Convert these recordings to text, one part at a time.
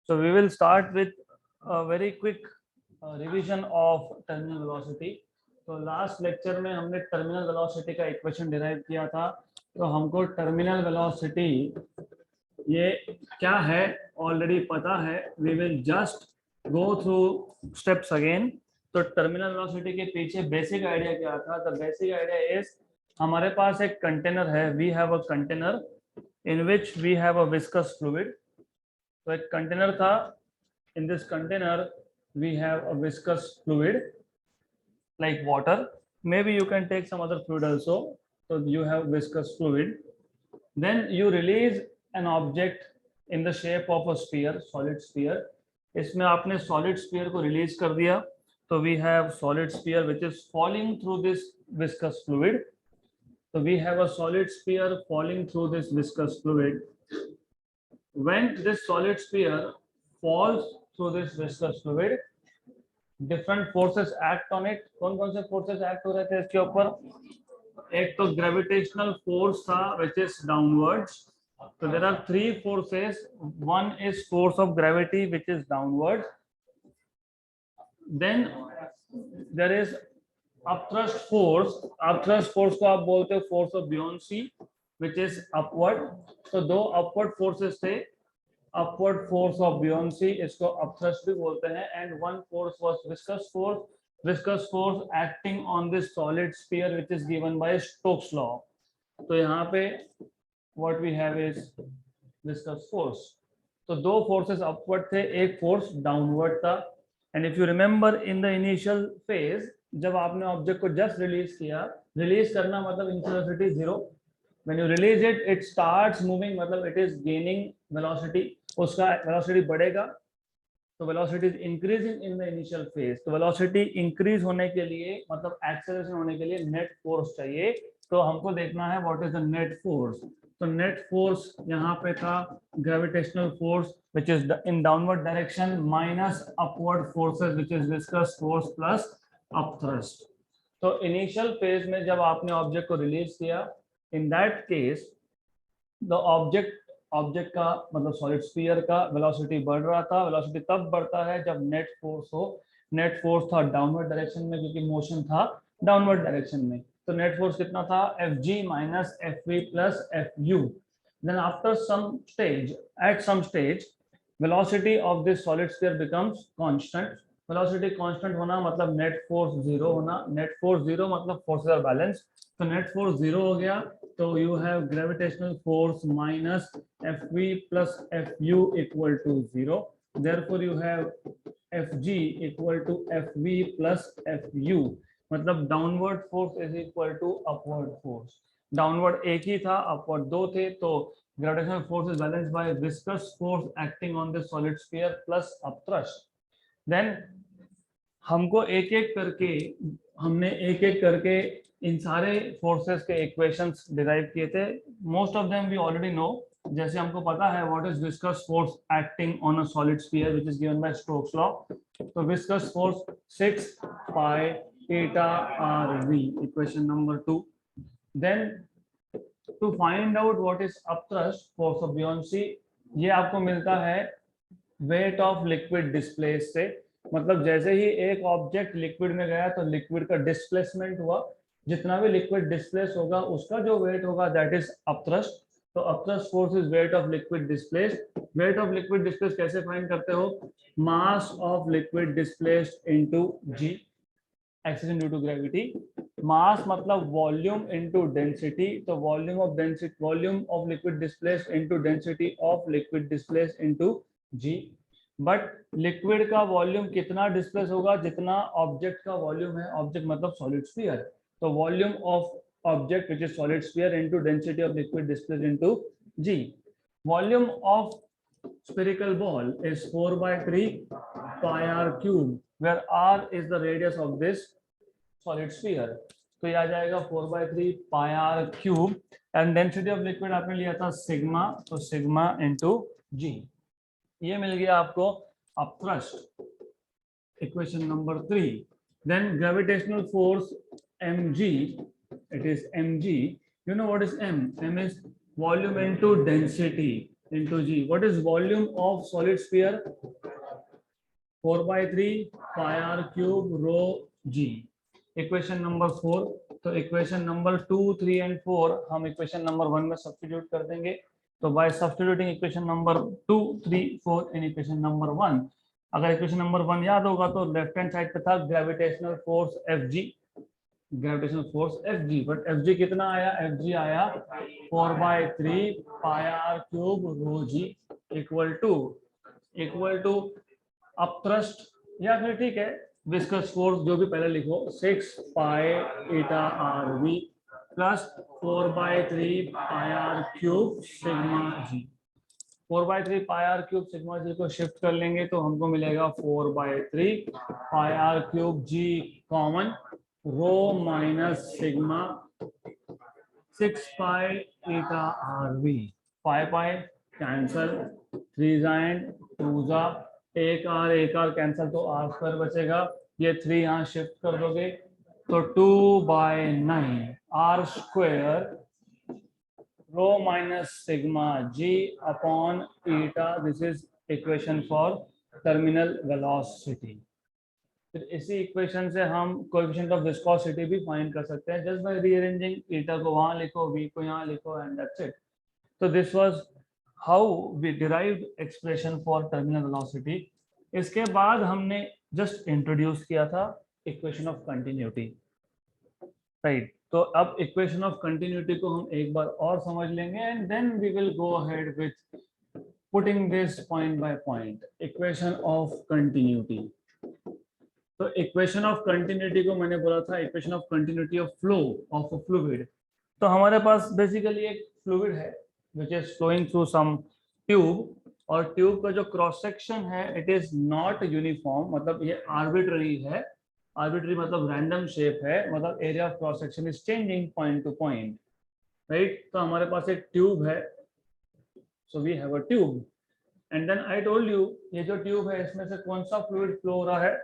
So we will start with a very quick revision of terminal velocity. तो last lecture में हमने terminal velocity का equation derive किया था. तो हमको टर्मिनल वेलोसिटी ये क्या है ऑलरेडी पता है. We will just go through steps again. तो टर्मिनल वेलोसिटी के पीछे बेसिक आइडिया क्या था? द बेसिक आइडिया इज हमारे पास एक कंटेनर है. We have a container in which we have a viscous fluid. तो एक कंटेनर था. In this container we have a viscous fluid like water. Maybe you can take some other fluid also. So you have viscous fluid. Then you release an object in the shape of a sphere, solid sphere. इसमें आपने solid sphere को release कर दिया. So we have solid sphere which is falling through this viscous fluid. So we have a solid sphere falling through this viscous fluid. When this solid sphere falls through this viscous fluid, different forces act on it. कौन कौन से forces act हो रहे थे इसके ऊपर? एक तो gravitational force था which is downwards. So there are three forces. One is force of gravity which is downward. Then there is upthrust force. Upthrust force को आप बोलते हो force of buoyancy which is upward. So दो upward forces थे. Upward force of buoyancy इसको upthrust भी बोलते हैं. And one force was viscous force. Viscous force acting on this solid sphere which is given by Stokes law. तो यहाँ पे what we have is viscous force. तो दो forces upward थे, एक force downward था. And if you remember in the initial phase, जब आपने object को just release किया, release करना मतलब initial velocity 0. When you release it, it starts moving, मतलब it is gaining velocity. उसका वेलोसिटी बढ़ेगा. तो velocity is increasing in the initial phase. तो वेलोसिटी इंक्रीज होने के लिए मतलब एक्सेलरेशन होने के लिए नेट फोर्स चाहिए. तो हमको देखना है what is the net force. तो नेट फोर्स यहाँ पे था gravitational force which is in downward direction minus upward forces which is viscous force plus upthrust. तो इनिशियल फेज में जब आपने ऑब्जेक्ट को रिलीज किया, in that case the object का मतलब सॉलिड स्फीयर का वेलोसिटी बढ़ रहा था. वेलोसिटी तब बढ़ता है जब नेट फोर्स हो. नेट फोर्स था डाउनवर्ड डायरेक्शन में क्योंकि मोशन था डाउनवर्ड डायरेक्शन में. तो नेट फोर्स कितना था? Fg minus Fv plus Fu. Then after some stage, at some stage, velocity of this solid sphere becomes constant. Velocity constant होना मतलब नेट फोर्स जीरो होना. नेट फोर्स जीरो मतलब forces are balance. तो net force zero हो गया. तो you have gravitational force minus Fv plus Fu equal to 0. Therefore you have Fg equal to Fv plus Fu. मतलब downward force is equal to upward force. Downward एक ही था, upward दो थे. तो gravitational force is balanced by viscous force acting on the solid sphere plus upthrust. Then हमको हमने एक एक करके इन सारे फोर्सेस के इक्वेशंस डिराइव किए थे. Most of them we already know. जैसे हमको पता है what is viscous force acting on a solid sphere which is given by Stokes law. तो viscous force 6 pi eta rv, equation number 2. Then to find out what is upthrust, force of buoyancy, ये आपको मिलता है wait of liquid displace से. मतलब जैसे ही एक object liquid में गया तो लिक्विड का डिस्प्लेसमेंट हुआ. जितना भी लिक्विड डिस्प्लेस होगा उसका जो वेट होगा दैट इज अपथ्रस्ट. तो upthrust force is weight of liquid displaced. Weight of liquid displace कैसे फाइंड करते हो? Mass of liquid displaced into g, acceleration due to gravity. Mass मतलब वॉल्यूम इनटू डेंसिटी. तो volume of liquid displaced into density of liquid displaced into g. But liquid का volume कितना displace होगा? जितना object का volume है. Object मतलब solid sphere. तो volume of object which is solid sphere into density of liquid displaced into G. Volume of spherical ball is 4/3 pi r cube where r is the radius of this solid sphere. तो ये आ जाएगा 4/3 pi r cube. And density of liquid आपने लिया था sigma. तो sigma into जी. ये मिल गया आपको upthrust, equation number 3. Then gravitational force mg, it is mg. You know what is m? M is volume into density. into g. What is volume of solid sphere? 4/3 pi r cube rho g. Equation number 4. तो equation number 2, 3 and 4 हम equation number 1 में substitute कर देंगे. तो bye substituting equation number 2, 3, 4 in equation number 1, अगर equation number 1 याद होगा तो लेफ्ट हैंड साइड पे था gravitational force Fg, gravitational force Fg. But Fg कितना आया? Fg आया 4/3 pi r cube rho G equal to upthrust या फिर ठीक है विस्कस फोर्स जो भी पहले लिखो 6 pi eta rv plus 4/3 pi r cube sigma g. 4/3 pi r cube sigma g को शिफ्ट कर लेंगे तो हमको मिलेगा 4/3 pi r cube g common rho minus sigma 6 pi eta rv. Pi cancel, 3 and 2 एक आर कैंसल तो r square बचेगा. ये 3 यहाँ शिफ्ट कर दोगे तो 2/9 r square rho minus sigma g upon eta. This is equation for terminal velocity. फिर इसी इक्वेशन से हम कोएफिशिएंट ऑफ विस्कोसिटी भी फाइंड कर सकते हैं जस्ट बाय रीअरेंजिंग. ईटा को वहां लिखो, वी को यहाँ लिखो एंड दैट्स इट. तो this was how we derived expression for terminal velocity. इसके बाद हमने जस्ट इंट्रोड्यूस किया था इक्वेशन ऑफ कंटिन्यूटी, राइट. तो अब इक्वेशन ऑफ कंटिन्यूटी को हम एक बार और समझ लेंगे and then we will go ahead with putting this point by point. Equation of continuity. तो इक्वेशन ऑफ कंटिन्यूटी को मैंने बोला था equation of continuity of flow of a fluid. तो हमारे पास बेसिकली एक फ्लूइड है which is flowing through some tube, और ट्यूब का जो क्रॉस सेक्शन है इट इज नॉट यूनिफॉर्म, मतलब ये आर्बिट्ररी है. आर्बिट्ररी मतलब रैंडम शेप है, मतलब area of cross section is changing point to point, right. तो हमारे पास एक ट्यूब है, so we have a tube and then I told you ये जो ट्यूब है इसमें से कौन सा फ्लूइड फ्लो हो रहा है?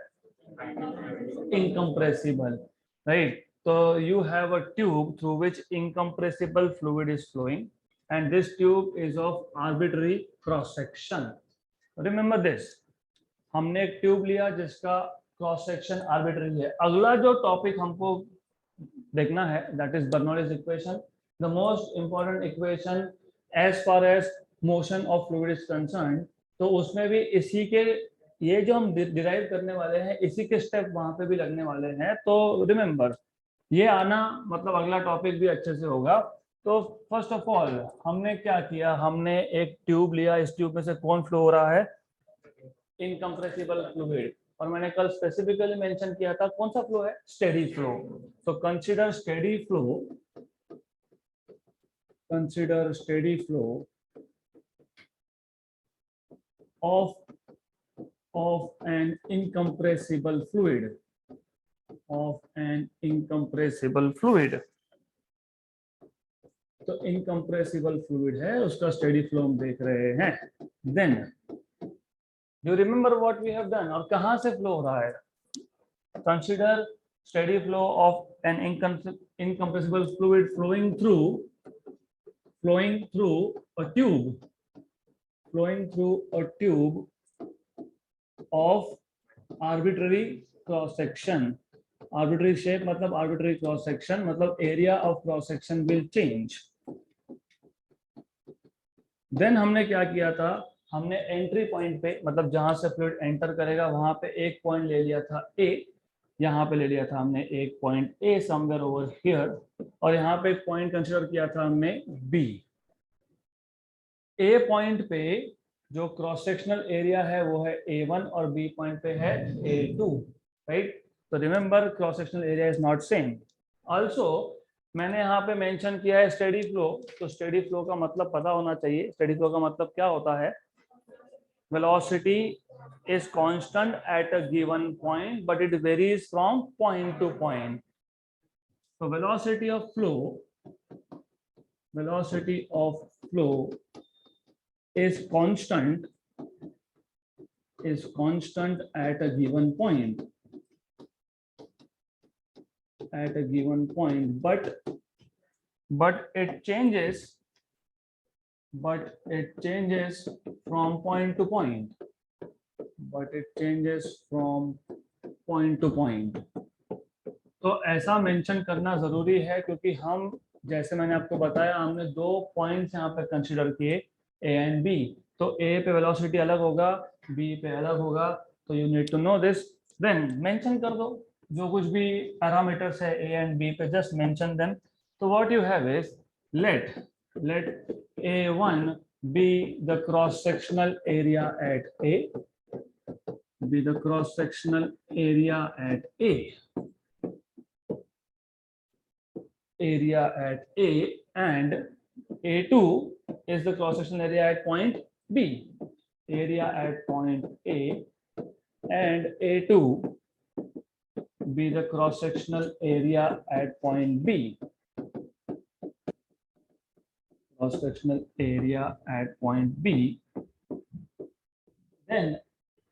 Incompressible, right. So you have a tube through which incompressible fluid is flowing and this tube is of arbitrary cross section. Remember this. हमने एक ट्यूब लिया जिसका क्रॉस सेक्शन आर्बिट्ररी है. अगला जो टॉपिक हमको देखना है that is Bernoulli's equation, the most important equation as far as motion of fluid is concern. तो उसमें भी इसी के ये जो हम डिराइव करने वाले हैं इसी के स्टेप वहां पे भी लगने वाले हैं. तो रिमेंबर ये आना मतलब अगला टॉपिक भी अच्छे से होगा. तो फर्स्ट ऑफ ऑल हमने क्या किया, हमने एक ट्यूब लिया, इस ट्यूब में से कौन फ्लो हो रहा है? Incompressible fluid. और मैंने कल स्पेसिफिकली मेंशन किया था कौन सा फ्लो है? Steady flow. तो consider steady flow of an incompressible fluid. तो इनकम्प्रेसिबल फ्लूइड है, उसका स्टेडी फ्लो हम देख रहे हैं. Then you remember what we have done और कहां से फ्लो हो रहा है? Consider steady flow of an incompressible fluid flowing through a tube of arbitrary cross section. Arbitrary shape मतलब arbitrary cross section मतलब area of cross section will change. Then हमने क्या किया था, हमने एंट्री पॉइंट पे मतलब जहां से फ्लूइड एंटर करेगा वहां पे एक पॉइंट ले लिया था A. यहाँ पे ले लिया था हमने एक point A somewhere over here, और यहाँ पे एक पॉइंट कंसीडर किया था हमने B. A पॉइंट पे जो क्रॉस सेक्शनल एरिया है वो है A1 और B पॉइंट पे है A2, राइट. तो remember cross sectional area is not same. Also मैंने यहाँ पे मेंशन किया है स्टेडी फ्लो. तो स्टेडी फ्लो का मतलब पता होना चाहिए. स्टेडी फ्लो का मतलब क्या होता है? Velocity is constant at a given point but it varies from point to point. So velocity of flow is constant at a given point but it changes but it changes from point to point, but it changes from point to point. तो ऐसा mention करना जरूरी है क्योंकि हम, जैसे मैंने आपको बताया, हमने दो पॉइंट्स यहाँ पे कंसीडर किए, ए एंड बी। तो ए पे वेलोसिटी अलग होगा, बी पे अलग होगा, तो you need to know this. Then mention कर दो जो कुछ भी पैरामीटर्स है ए एंड बी पे, जस्ट मेंशन देम। तो what you have is, let A1 be the cross sectional area at A, be the cross sectional area at A, area at A, and A2 is the cross sectional area at point B, area at point A, and A2 be the cross sectional area at point B, cross sectional area at point B. Then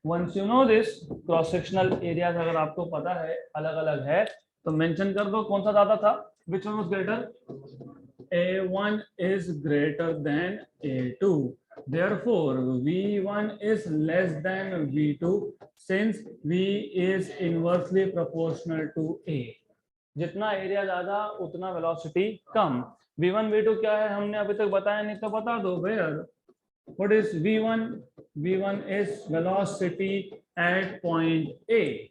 once you know this, cross sectional areas अगर आपको पता है अलग अलग है तो mention कर दो कौन सा ज्यादा था, which one was greater, A1 is greater than A2, therefore V1 is less than V2 since V is inversely proportional to A। जितना एरिया ज्यादा उतना वेलोसिटी कम। V1 V2 क्या है हमने अभी तक बताया नहीं, तो बता दो where, what is V1? V1 is velocity at point A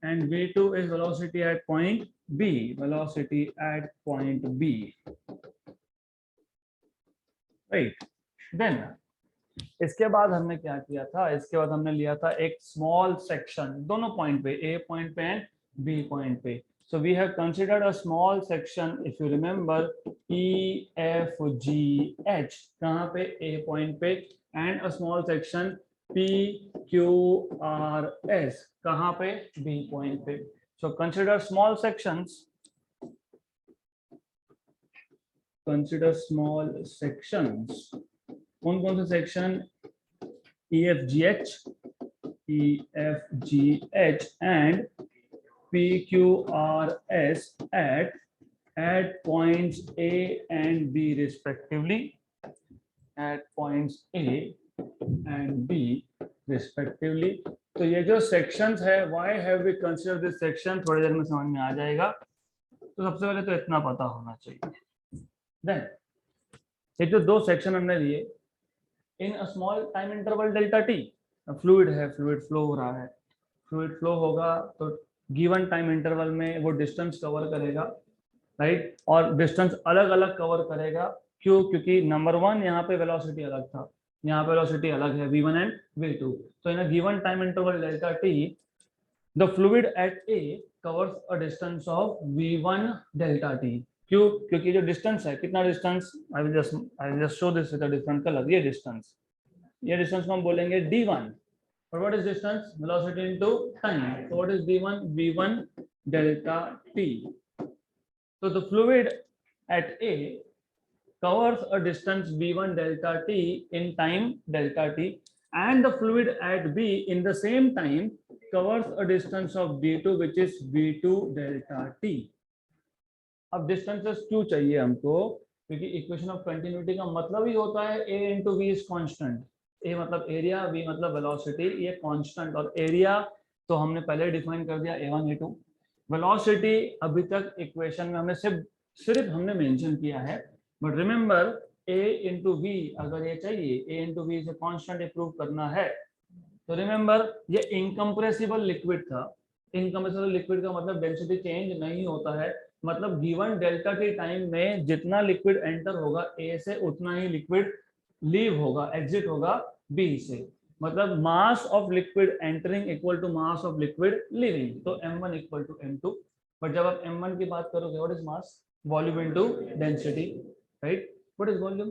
and V2 is velocity at point B, velocity at point B, right? Then इसके बाद हमने क्या किया था, इसके बाद हमने लिया था एक स्मॉल सेक्शन दोनों पॉइंट पे, A पॉइंट पे एंड B पॉइंट पे। So we have considered a small section, if you remember, EFGH कहाँ पे, A point पे, and a small section PQRS कहाँ पे, B point पे। So consider small sections, consider small sections। कौन कौन से section, EFGH, EFGH and PQRS at points A and B respectively, at points A and B respectively। तो ये जो sections है, why have we considered this section, थोड़ी देर में समझ में आ जाएगा। तो सबसे पहले तो इतना पता होना चाहिए। Then ये जो दो सेक्शन हमने लिए, in a small time interval delta T, fluid है, फ्लूइड फ्लो हो रहा है, फ्लूइड फ्लो होगा तो गिवन टाइम इंटरवल में वो डिस्टेंस कवर करेगा, राइट? और डिस्टेंस अलग अलग कवर करेगा, क्यों? क्योंकि नंबर वन यहाँ पे वेलोसिटी अलग था, यहाँ पे वेलोसिटी अलग है, v1 एंड v2। तो in a given time interval delta T the fluid at A covers a distance of v1 delta T. क्यों? क्योंकि जो डिस्टेंस है, कितना distance, I will just show this with a different colour, ये distance को हम बोलेंगे d1। But what is distance? Velocity into time. So what is v1? v1 delta t. So the fluid at A covers a distance v1 delta t in time delta t, and the fluid at B in the same time covers a distance of d2 which is v2 delta t। अब distances क्यों चाहिए हमको? क्योंकि equation of continuity का मतलब ही होता है a into v is constant। ए मतलब एरिया, बी मतलब वेलोसिटी, ये कांस्टेंट। और एरिया तो हमने पहले डिफाइन कर दिया, A1 A2। वेलोसिटी अभी तक इक्वेशन में हमने सिर्फ हमने मेंशन किया है, but remember A into v अगर ये चाहिए, A इंटू वी से कांस्टेंट प्रूव करना है, तो रिमेंबर ये इनकम्प्रेसिबल लिक्विड था। इनकम्प्रेसिबल लिक्विड का मतलब डेंसिटी चेंज नहीं होता है, मतलब गिवन डेल्टा के टाइम में जितना लिक्विड एंटर होगा ए से उतना ही लिक्विड लीव होगा, एग्जिट होगा बी से। मतलब mass of liquid entering equal to mass of liquid leaving, तो m1 equal to m2। But जब आप m1 की बात करोगे, what is mass, volume into density, right? What is volume,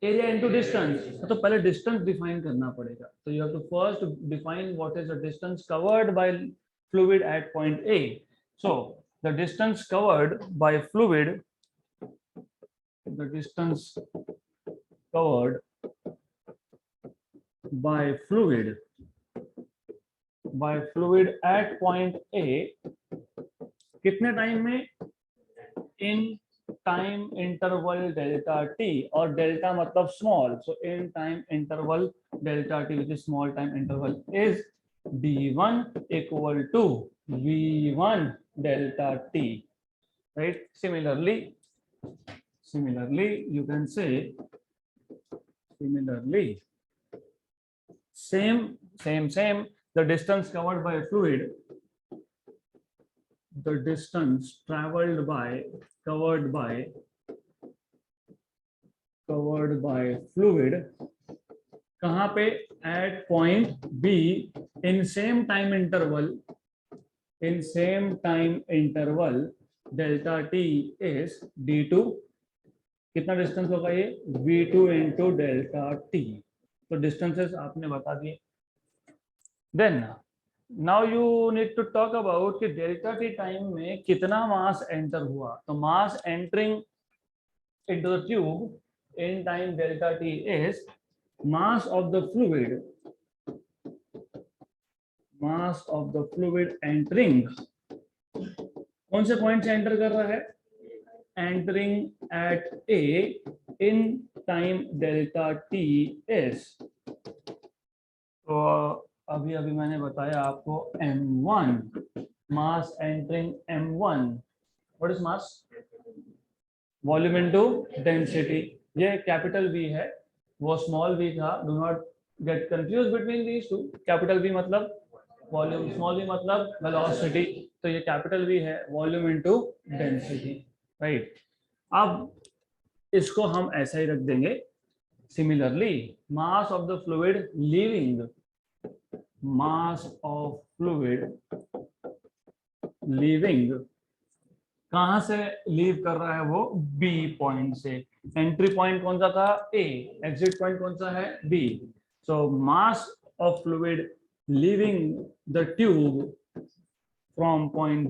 area into distance. तो पहले डिस्टेंस डिफाइन करना पड़ेगा, तो you have to first define what is the distance covered by fluid at point A. So the distance covered by fluid, the distance covered by fluid at point A कितने time में, in time interval delta t, or delta मतलब small, so in time interval delta t, which is small time interval, is d1 equal to v1 delta t, right? Similarly you can say, similarly same, the distance covered by fluid, the distance traveled by, covered by fluid, कहाँ पे? at point B in same time interval, delta t is d2, कितना distance होगा ये? v2 into delta t, तो distances आपने बता दिए। Then now you need to talk about कि डेल्टा टी टाइम में कितना मास एंटर हुआ। तो mass entering into the tube in time delta t is mass of the fluid entering, कौन से पॉइंट से एंटर कर रहा है? entering at A in time delta t is, तो अभी मैंने बताया आपको m1, mass entering m1, what is mass? Volume into density. ये कैपिटल V है, वो स्मॉल v था, do not get confuse between these two. Capital V मतलब वॉल्यूम, स्मॉल v मतलब वेलोसिटी, तो ये कैपिटल V है, वॉल्यूम इनटू डेंसिटी, राइट। अब इसको हम ऐसा ही रख देंगे। Similarly mass of the fluid leaving, mass of fluid leaving, कहां से लीव कर रहा है वो? B पॉइंट से। एंट्री पॉइंट कौन सा था? A, एग्जिट पॉइंट कौन सा है? B। So mass of fluid leaving the tube from point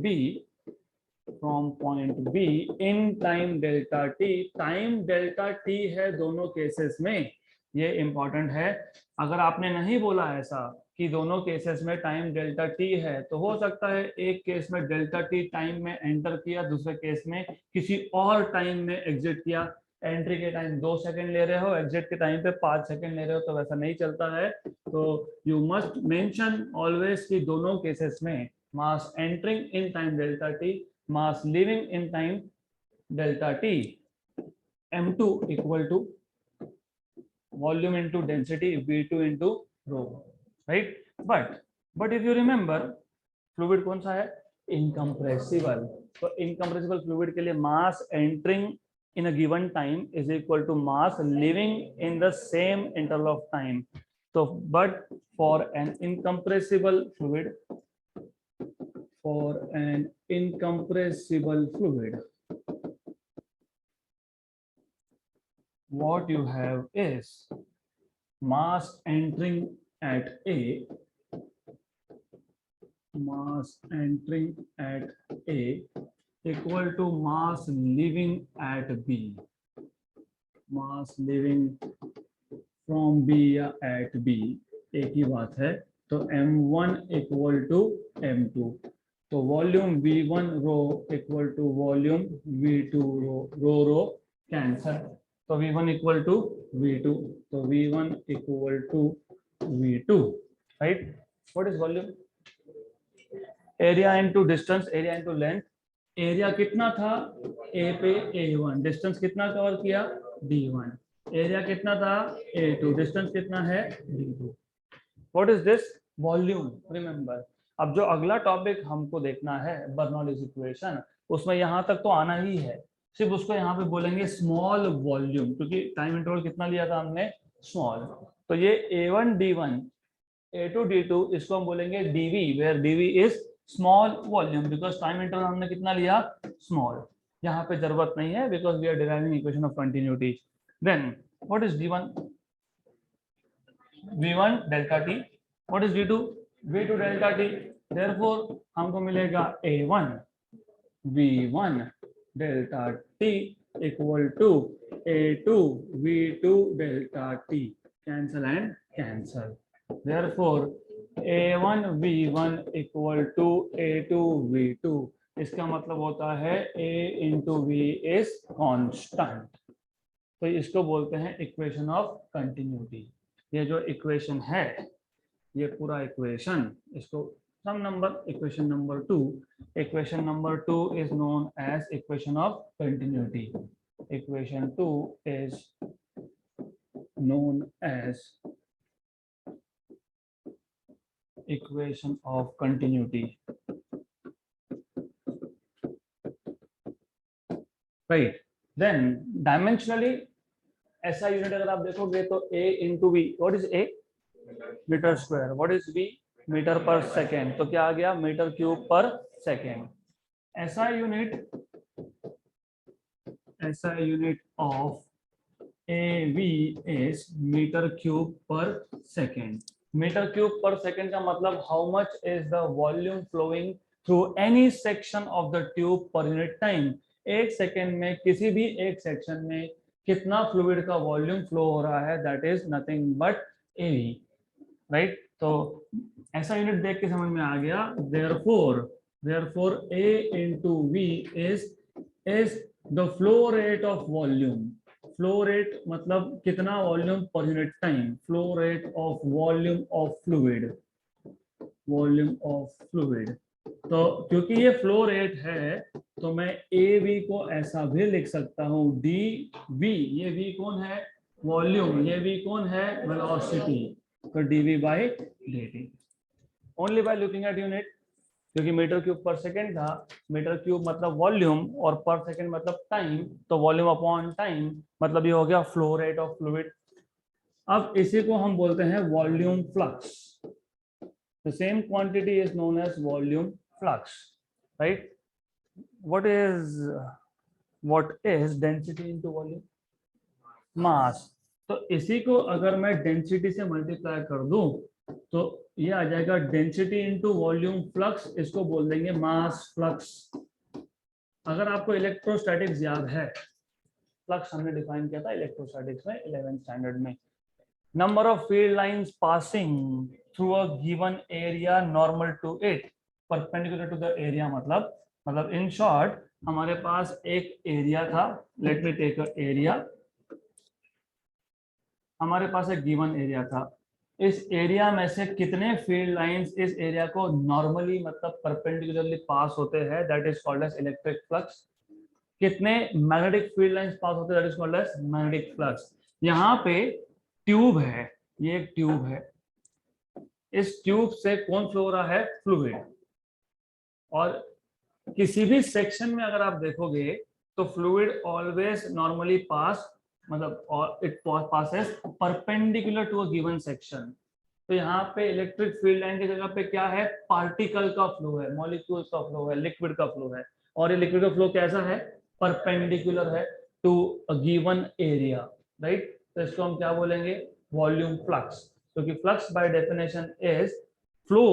B in time delta t, time delta t है दोनों केसेस में, ये इंपॉर्टेंट है। अगर आपने नहीं बोला ऐसा कि दोनों केसेस में टाइम डेल्टा t है, तो हो सकता है एक केस में डेल्टा t टाइम में एंटर किया, दूसरे केस में किसी और टाइम में एग्जिट किया। एंट्री के टाइम 2 सेकंड ले रहे हो, एग्जिट के टाइम पे 5 सेकंड ले रहे हो, तो वैसा नहीं चलता है। तो यू मस्ट मेंशन ऑलवेज कि दोनों केसेस में mass entering in time delta t, mass leaving in time delta t, m2 equal to volume into density v2 into rho, right. But if you remember, fluid कौन सा है? Incompressible. तो incompressible fluid के लिए mass entering in a given time is equal to mass leaving in the same interval of time. So but for an incompressible fluid, what you have is mass entering at A, equal to mass leaving at B, mass leaving from B या at B, एक ही बात है। तो m1 equal to m2, तो volume v1 rho equal to volume v2 rho cancel, तो v1 equal to v2, तो v1 equal to v2, right. What is volume? Area into distance, area into length. Area कितना था? A पे A1, distance कितना cover किया? D1। Area कितना था? A2, distance कितना है? D2। What is this? Volume. Remember, अब जो अगला टॉपिक हमको देखना है बर्नौलीज इक्वेशन, उसमें यहाँ तक तो आना ही है, सिर्फ उसको यहाँ पे बोलेंगे स्मॉल वॉल्यूम, क्योंकि टाइम इंटरवल कितना लिया था हमने? स्मॉल। तो ये A1 D1, A2 D2, इसको हम बोलेंगे DV, where DV is small volume, because time interval हमने कितना लिया? स्मॉल। यहाँ पे जरूरत नहीं है because we are deriving equation of continuity. Then what is D1? V1 delta t। What is D2? V2 delta t। Therefore हमको मिलेगा A1 V1 delta t equal to A2 V2 delta t, cancel and cancel. Therefore A1 V1 equal to A2 V2, इसका मतलब होता है A into v is constant. तो इसको बोलते हैं इक्वेशन ऑफ कंटिन्यूटी। ये जो इक्वेशन है, ये पूरा इक्वेशन, इसको some number equation number 2, equation number 2 is known as equation of continuity. Equation 2 is known as equation of continuity, right? Then dimensionally ऐसा यूनिट अगर आप देखोगे तो a into v, what is a? Metre square. what is v? Metre per second. तो क्या आ गया? Metre cube per second. ऐसा unit of AV is metre cube per second. Metre cube per second का मतलब how much is the volume flowing through any section of the tube per unit time. एक second में किसी भी एक section में कितना फ्लूइड का वॉल्यूम फ्लो हो रहा है, that is nothing but AV, right? तो ऐसा यूनिट देख के समझ में आ गया। therefore A into V is the flow rate of volume। Flow rate मतलब कितना वॉल्यूम पर unit time. Flow rate of volume of fluid, तो क्योंकि ये फ्लो रेट है तो मैं AV को ऐसा भी लिख सकता हूं DV। ये V कौन है? वॉल्यूम। ये V कौन है? वेलोसिटी। तो dV by dt only by looking at unit. क्योंकि मीटर क्यूब पर सेकेंड था, मीटर क्यूब मतलब वॉल्यूम और पर सेकेंड मतलब टाइम, तो वॉल्यूम अपॉन टाइम मतलब ये हो गया फ्लो रेट ऑफ फ्लूइड। अब इसी को हम बोलते हैं volume flux. The same quantity is known as volume flux, right? What is density into volume? Mass. तो इसी को अगर मैं डेंसिटी से मल्टीप्लाई कर दूं तो ये आ जाएगा डेंसिटी इनटू वॉल्यूम फ्लक्स। इसको बोल देंगे मास फ्लक्स। अगर आपको इलेक्ट्रोस्टैटिक्स याद है, फ्लक्स हमने डिफाइन किया था इलेक्ट्रोस्टैटिक्स में 11th स्टैंडर्ड में। Number of field lines passing through a given area normal to it perpendicular to the area. मतलब इन शॉर्ट हमारे पास एक एरिया था। Let me take a area. हमारे पास एक गिवन एरिया था। इस एरिया में से कितने फील्ड लाइंस इस एरिया को नॉर्मली मतलब परपेंडिकुलरली पास होते हैं, that is called as electric flux. कितने मैग्नेटिक फील्ड लाइंस पास होते हैं, that is called as magnetic flux. यहाँ पे ट्यूब है, ये एक ट्यूब है। इस ट्यूब से कौन फ्लो हो रहा है? फ्लूइड। और किसी भी सेक्शन में अगर आप देखोगे तो फ्लूइड ऑलवेज नॉर्मली पास मतलब it passes perpendicular to a given section. तो यहाँ पे इलेक्ट्रिक फील्ड लाइन की जगह पे क्या है? पार्टिकल का फ्लो है, मॉलिक्यूल्स का फ्लो है, लिक्विड का फ्लो है। और ये लिक्विड का फ्लो कैसा है? परपेंडिकुलर है to a given area, right? तो इसको हम क्या बोलेंगे? Volume flux. क्योंकि flux by definition is flow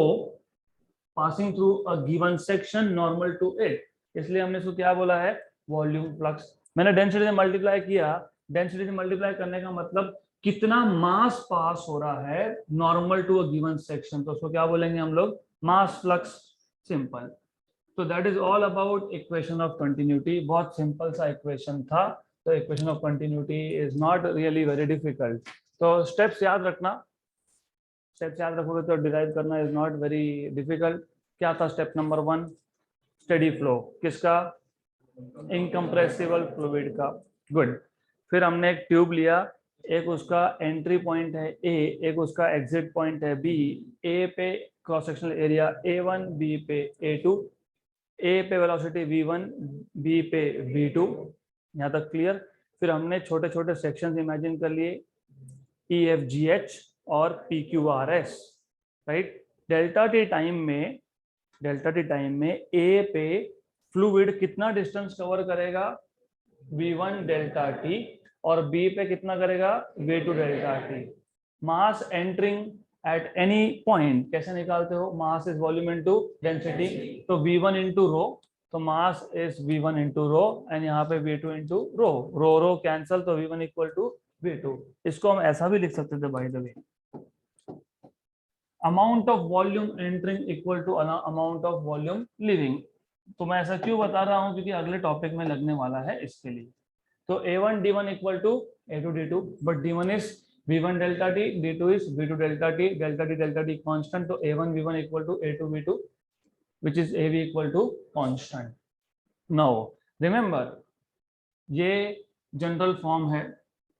passing through a given section normal to it, इसलिए हमने इसको क्या बोला है? Volume flux. मैंने डेंसिटी से मल्टीप्लाई किया। डेंसिटी से मल्टीप्लाई करने का मतलब कितना मास पास हो रहा है normal to a given section, तो उसको क्या बोलेंगे हम लोग? Mass flux. सिंपल। तो that is all about equation of continuity. बहुत सिंपल सा इक्वेशन था। तो equation of continuity is not really very difficult. तो स्टेप्स याद रखना। स्टेप्स याद रखोगे तो डिराइव करना इज नॉट वेरी डिफिकल्ट। क्या था स्टेप नंबर 1? Steady flow. किसका? इनकम्प्रेसिबल फ्लूइड का। गुड। फिर हमने एक ट्यूब लिया, एक उसका एंट्री पॉइंट है ए, एक उसका एग्जिट पॉइंट है बी। ए पे cross sectional area A1, B पे A2, ए पे वेलोसिटी V1, बी पे V2। यहाँ तक क्लियर? फिर हमने छोटे छोटे सेक्शंस इमेजिन कर लिए, EFGH और PQRS, right? Delta t time में ए पे फ्लूइड कितना डिस्टेंस कवर करेगा? V1 delta T. और बी पे कितना करेगा? V2 delta t. Mass entering at any point कैसे निकालते हो? Mass is volume into density. तो V1 इंटू रो, तो mass is V1 into rho and यहाँ पे V2 इंटू रो। रो कैंसल, तो V1 इक्वल टू V2। इसको हम ऐसा भी लिख सकते थे by the way, amount of volume entering equal to amount of volume leaving। तो मैं ऐसा क्यों बता रहा हूँ, क्योंकि अगले टॉपिक में लगने वाला है इसके लिए। तो A1 D1 equal to A2 D2, but D1 is V1 delta T, D2 is V2 delta T, delta T constant, तो A1 V1 equal to A2 V2 which is AV equal to constant. Now remember ये general form है,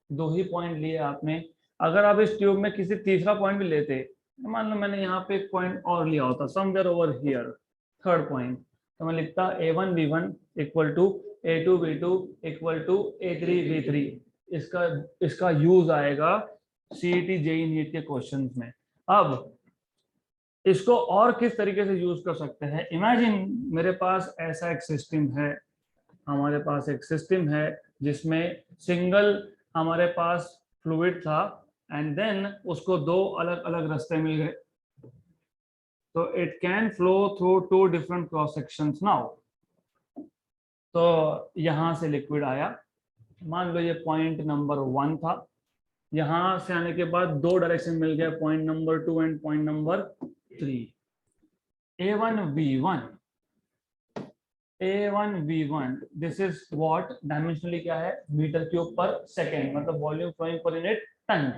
दो ही point लिए आपने। अगर आप इस tube में किसी तीसरा पॉइंट भी लेते, मान लो मैंने यहाँ पे एक पॉइंट और लिया होता somewhere over here, third point, तो मैं लिखता A1 V1 equal to A2 V2 equal to A3 V3। इसका यूज आएगा CET JEE नीट के क्वेश्चंस में। अब इसको और किस तरीके से यूज कर सकते हैं, इमेजिन मेरे पास ऐसा एक सिस्टम है, हमारे पास एक सिस्टम है जिसमें सिंगल हमारे पास फ्लूइड था एंड देन उसको दो अलग अलग रास्ते मिल गए, तो it can flow through two different cross sections. Now तो यहां से लिक्विड आया, मान लो ये पॉइंट नंबर 1 था, यहां से आने के बाद दो डायरेक्शन मिल गया, point number 2 and point number 3। A1 V1 this is what, dimensionally क्या है, मीटर क्यूब पर सेकेंड, मतलब volume flowing per unit time.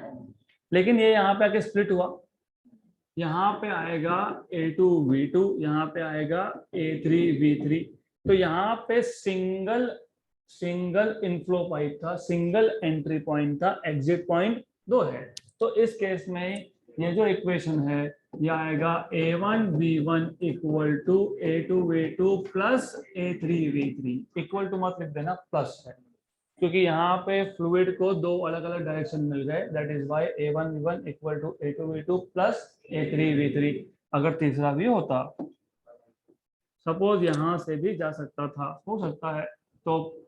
लेकिन ये यहाँ पे आके स्प्लिट हुआ, यहाँ पे आएगा A2 V2, यहाँ पे आएगा A3 V3। तो यहाँ पे सिंगल इनफ्लो पाइप था, सिंगल एंट्री पॉइंट था, एग्जिट पॉइंट दो है। तो इस केस में ये जो इक्वेशन है ये आएगा A1 V1 equal to A2 V2 plus A3 V3। Equal to मत लिख देना, प्लस है, क्योंकि यहाँ पे फ्लूइड को दो अलग अलग डायरेक्शन मिल गए, that is why A1 V1 equal to A2 V2 plus A3 V3। अगर तीसरा भी होता, सपोज यहाँ से भी जा सकता था, हो सकता है, तो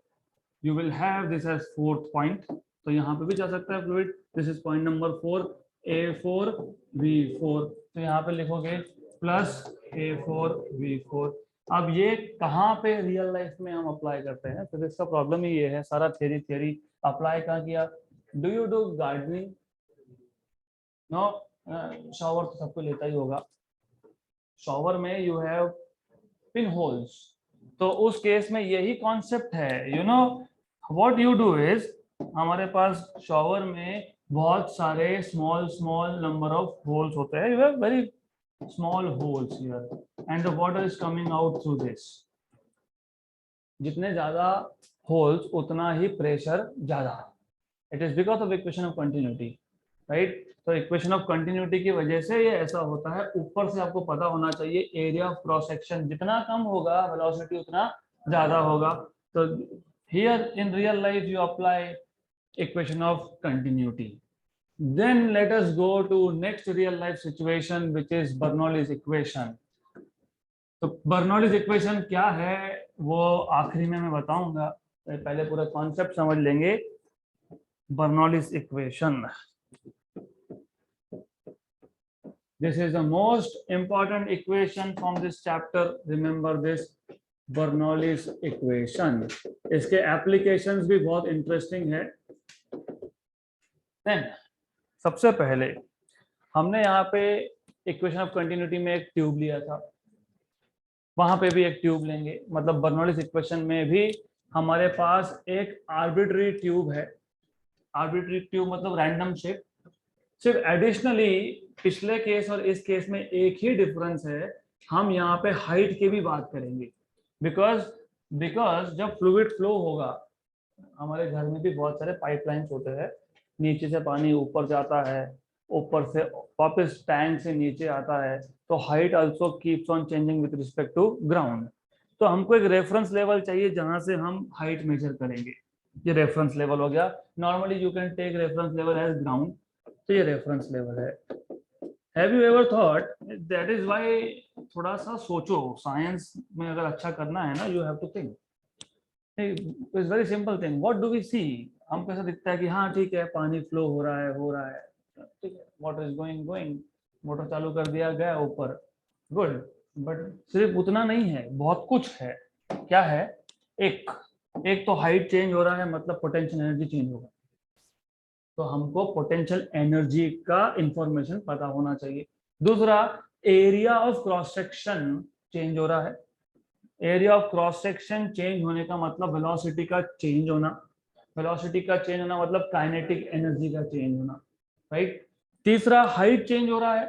you will have this as fourth point, तो यहाँ पे भी जा सकता है fluid, this is point number 4 A4 V4, तो यहाँ पे लिखोगे प्लस A4 V4। अब ये कहाँ पे रियल लाइफ में हम अप्लाई करते हैं, तो इसका प्रॉब्लम ही ये है, सारा थ्योरी अप्लाई कहाँ किया। Do you do gardening? No, shower तो सबको लेता ही होगा, शॉवर में यू हैव पिन होल्स, तो उस केस में यही कॉन्सेप्ट है। You know what you do is, हमारे पास शॉवर में बहुत सारे स्मॉल नंबर ऑफ होल्स होते हैं, you have very small holes here and the water is coming out through this. जितने ज्यादा होल्स उतना ही प्रेशर ज्यादा, it is because of equation of continuity, right. तो इक्वेशन ऑफ कंटिन्यूटी की वजह से ये ऐसा होता है। ऊपर से आपको पता होना चाहिए एरिया ऑफ क्रॉस सेक्शन जितना कम होगा वेलोसिटी उतना ज्यादा होगा। तो here in real life you apply equation of continuity. Then let us go to next real life situation which is Bernoulli's equation. तो बर्नौलीज इक्वेशन क्या है वो आखिरी में मैं बताऊंगा, पहले पूरा कॉन्सेप्ट समझ लेंगे। Bernoulli's equation, this is the most important equation from this chapter, remember this Bernoulli's equation। इसके applications भी बहुत interesting है। Then सबसे पहले हमने यहाँ पे इक्वेशन ऑफ कंटिन्यूटी में एक ट्यूब लिया था, वहां पे भी एक ट्यूब लेंगे, मतलब बर्नौलीज इक्वेशन में भी हमारे पास एक आर्बिट्री ट्यूब है। आर्बिट्री ट्यूब मतलब रैंडम शेप। सिर्फ एडिशनली पिछले केस और इस केस में एक ही डिफरेंस है, हम यहाँ पे हाइट की भी बात करेंगे, बिकॉज जब फ्लूइड फ्लो होगा, हमारे घर में भी बहुत सारे पाइपलाइंस होते हैं, नीचे से पानी ऊपर जाता है, ऊपर से वापस टैंक से नीचे आता है, तो height also keeps on changing with respect to ground. तो हमको एक रेफरेंस लेवल चाहिए जहां से हम हाइट मेजर करेंगे, ये रेफरेंस लेवल हो गया। Normally you can take reference level as ground, तो ये रेफरेंस लेवल है। Have you ever thought, that is why थोड़ा सा सोचो, साइंस में अगर अच्छा करना है ना, you have to think, it's very simple thing. What do we see, हमको ऐसा दिखता है कि हाँ ठीक है पानी फ्लो हो रहा है, ठीक है, वाटर इज गोइंग, मोटर चालू कर दिया गया ऊपर, गुड, बट सिर्फ उतना नहीं है, बहुत कुछ है। क्या है, एक तो हाइट चेंज हो रहा है, मतलब पोटेंशियल एनर्जी चेंज होगा, तो हमको पोटेंशियल एनर्जी का इंफॉर्मेशन पता होना चाहिए। दूसरा, area of cross section change हो रहा है, area of cross section change होने का मतलब वेलोसिटी का चेंज होना, वेलोसिटी का चेंज होना मतलब काइनेटिक एनर्जी का चेंज होना, राइट। तीसरा हाइट चेंज हो रहा है,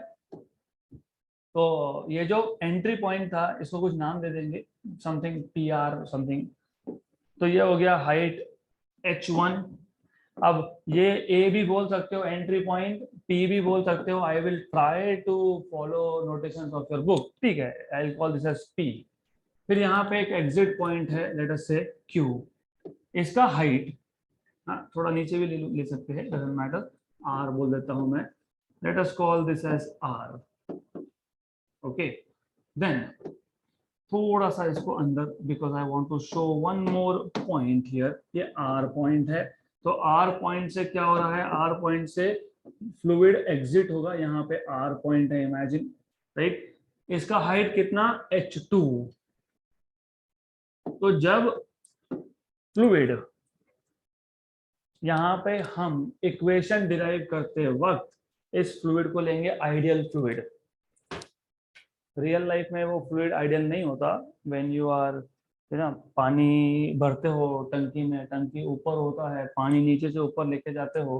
तो ये जो एंट्री पॉइंट था इसको कुछ नाम दे देंगे, समथिंग पी आर समथिंग, तो ये हो गया हाइट h1। अब ये ए भी बोल सकते हो एंट्री पॉइंट, पी भी बोल सकते हो, I will try to follow notation of your book, ठीक है, I will call this as P. फिर यहाँ पे एक एग्जिट पॉइंट है, लेट अस से क्यू, इसका हाइट, हाँ थोड़ा नीचे भी ले सकते हैं, डजंट मैटर, आर बोल देता हूं मैं, let us call this as R, okay. देन थोड़ा सा इसको अंदर, because I want to show one more point here, ये आर पॉइंट है, तो आर पॉइंट से क्या हो रहा है, आर पॉइंट से फ्लूइड एग्जिट होगा, यहाँ पे आर पॉइंट है, इमेजिन, राइट। इसका हाइट कितना, h2। तो जब फ्लूइड, यहाँ पे हम इक्वेशन डिराइव करते वक्त इस फ्लूइड को लेंगे आइडियल फ्लूइड। रियल लाइफ में वो फ्लूइड आइडियल नहीं होता, व्हेन यू आर, है ना, पानी भरते हो टंकी में, टंकी ऊपर होता है, पानी नीचे से ऊपर लेके जाते हो,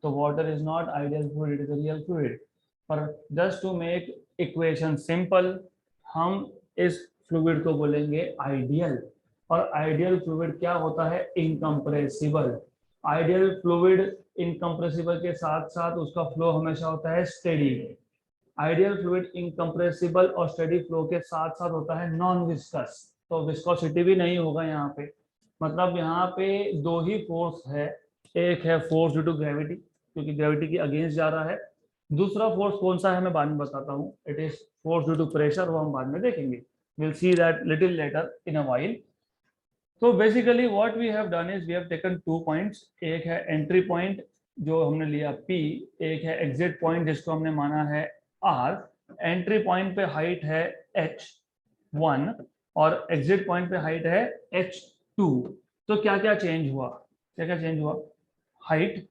तो water is not ideal fluid, it is real fluid. पर just to make equation simple, हम इस फ्लूइड को बोलेंगे आइडियल। और आइडियल फ्लूइड क्या होता है, इनकम्प्रेसिबल। आइडियल फ्लूइड इनकम्प्रेसिबल के साथ साथ उसका फ्लो हमेशा होता है स्टेडी। आइडियल फ्लूइड इनकम्प्रेसिबल और स्टेडी फ्लो के साथ साथ होता है नॉन विस्कस, तो विस्कोसिटी भी नहीं होगा यहाँ पे। मतलब यहाँ पे दो ही फोर्स है, एक है फोर्स ड्यू टू ग्रेविटी, क्योंकि ग्रेविटी के अगेंस्ट जा रहा है। दूसरा फोर्स कौन सा है मैं बाद में बताता हूँ, it is force due to pressure, वो हम बाद में देखेंगे, will see that little later in a while. तो basically what we have done is we have taken 2 points, एक है एंट्री पॉइंट जो हमने लिया P, एक है एग्जिट पॉइंट जिसको हमने माना है R। एंट्री पॉइंट पे हाइट है h1 और एग्जिट पॉइंट पे हाइट है h2। तो क्या क्या चेंज हुआ, क्या क्या चेंज हुआ, हाइट,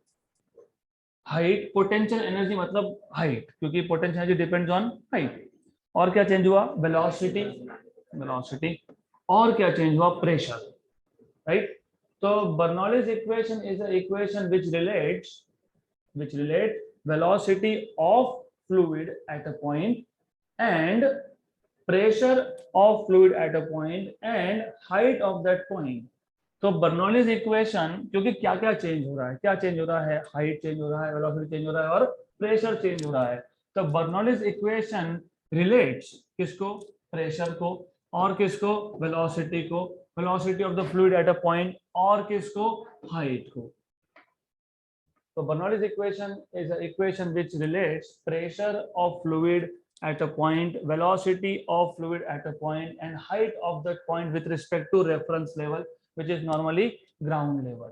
हाइट पोटेंशियल एनर्जी मतलब हाइट, क्योंकि potential energy depends on height. और क्या चेंज हुआ, वेलोसिटी, वेलोसिटी। और क्या चेंज हुआ, pressure, right? So Bernoulli's equation is an equation which relates velocity of fluid at a point and pressure of fluid at a point and height of that point. तो Bernoulli's equation, क्योंकि क्या क्या change हो रहा है, क्या change हो रहा है, हाइट चेंज हो रहा है, वेलोसिटी चेंज हो रहा है और प्रेशर चेंज हो रहा है। तो बर्नौलीज इक्वेशन रिलेट्स किसको, प्रेशर को, और किसको, वेलोसिटी को, velocity of the fluid at a point, और किसको, हाइट को। तो Bernoulli's equation is an equation which relates pressure of fluid at a point, velocity of fluid at a point, and height of that point with respect to reference level, which is normally ground level.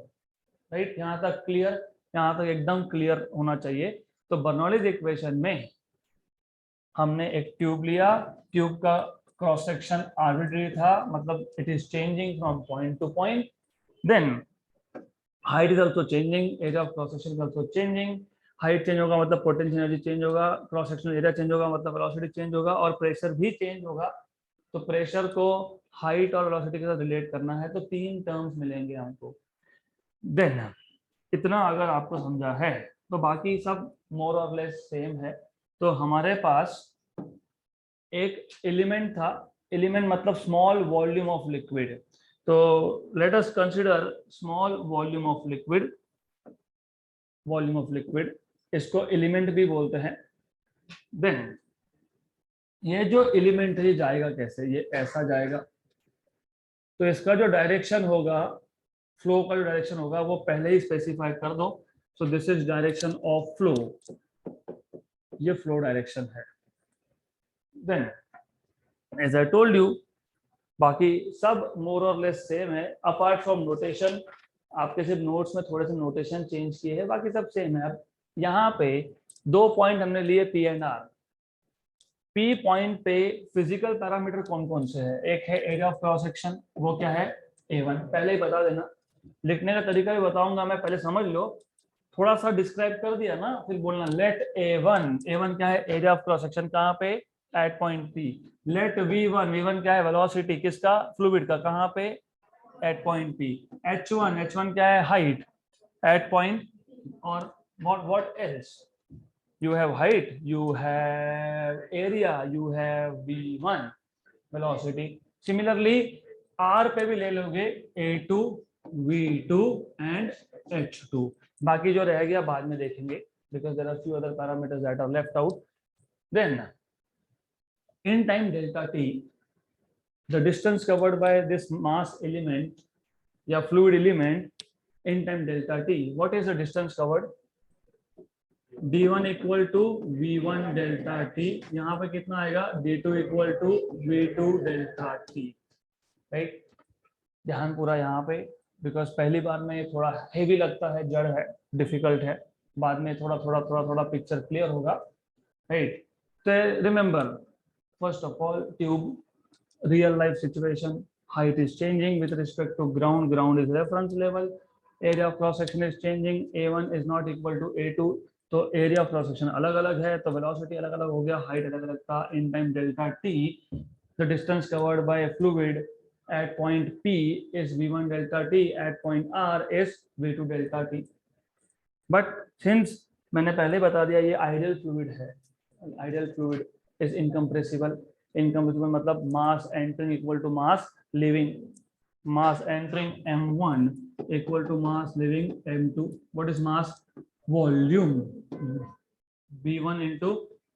Right? यहाँ तक clear, यहाँ तक एकदम clear होना चाहिए। तो Bernoulli's equation में हमने एक ट्यूब लिया, ट्यूब का क्रॉस सेक्शन आर्बिट्री था, मतलब it is changing from point to point, then height is also changing, area of cross section is also changing. Height change होगा मतलब पोटेंशियल एनर्जी चेंज होगा, क्रॉस सेक्शनल एरिया चेंज होगा मतलब velocity change होगा, और pressure भी change होगा। तो प्रेशर को हाइट और वेलोसिटी के साथ रिलेट करना है, तो 3 टर्म्स मिलेंगे हमको। देन इतना अगर आपको समझा है तो बाकी सब मोर और लेस सेम है। तो हमारे पास एक एलिमेंट था, एलिमेंट मतलब स्मॉल वॉल्यूम ऑफ लिक्विड। तो let us consider small volume of liquid, volume of liquid, इसको एलिमेंट भी बोलते हैं। देन ये जो एलिमेंट है ये जाएगा कैसे, ये ऐसा जाएगा, तो इसका जो डायरेक्शन होगा, फ्लो का जो डायरेक्शन होगा वो पहले ही स्पेसिफाई कर दो। So this is direction of flow, ये फ्लो डायरेक्शन है। Then as I told you, बाकी सब मोर और लेस सेम है, अपार्ट फ्रॉम नोटेशन। आपके सिर्फ नोट्स में थोड़े से नोटेशन चेंज किए हैं, बाकी सब सेम है। अब यहाँ पे 2 पॉइंट हमने लिए P and R। P point पे फिजिकल पैरामीटर कौन कौन से है, एक है एरिया ऑफ क्रॉस सेक्शन, वो क्या है, A1, पहले ही बता देना, लिखने का तरीका भी बताऊंगा मैं, पहले समझ लो। थोड़ा सा डिस्क्राइब कर दिया ना, फिर बोलना लेट A1, A1 क्या है, एरिया ऑफ क्रॉस सेक्शन, कहाँ पे, eight point P. Late v1 क्या है, वेलोसिटी किसका, फ्लूइड का, कहाँ पे, एट पॉइंट पी। h1 क्या है, हाइट एट पॉइंट, और what else, you have height, you have area, you have v1 velocity. Similarly r पे भी ले लोगे a2 v2 and h2। बाकी जो रह गया बाद में देखेंगे, because there are few other parameters that are left out. Then in time delta t, the distance covered by this mass element या fluid element in time delta t, what is the distance covered, d1 equal to v1 delta t, यहाँ पे कितना आएगा, d2 equal to v2 delta t, right. ध्यान पूरा यहाँ पे, because पहली बार में थोड़ा हेवी लगता है, जड़ है, डिफिकल्ट है, बाद में थोड़ा थोड़ा थोड़ा थोड़ा पिक्चर क्लियर होगा, राइट। तो remember, first of all tube, real life situation, height is changing with respect to ground is reference level, area of cross section is changing, a1 is not equal to a2, तो area of cross section अलग अलग है, तो velocity अलग अलग हो गया, height अलग अलग था। In time delta T, the distance covered by fluid at point P is v1 delta T, at point R is v2 delta T. But since मैंने पहले बता दिया ये आइडियल फ्लूइड है, ideal fluid is incompressible. Incompressible मतलब mass entering equal to mass leaving, mass entering m1 equal to mass leaving m2, what is mass, volume, v1 into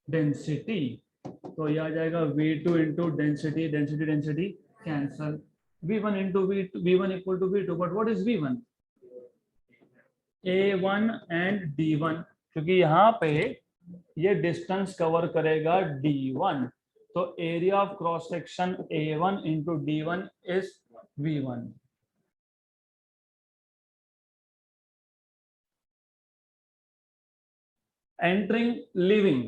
density, तो ये आ जाएगा v2 into density, density cancel, v1 into v1 equal to v2, but what is v1, a1 and d1, क्योंकि यहाँ पे ये distance cover करेगा d1, तो area of cross section a1 into d1 is v1। Entering living,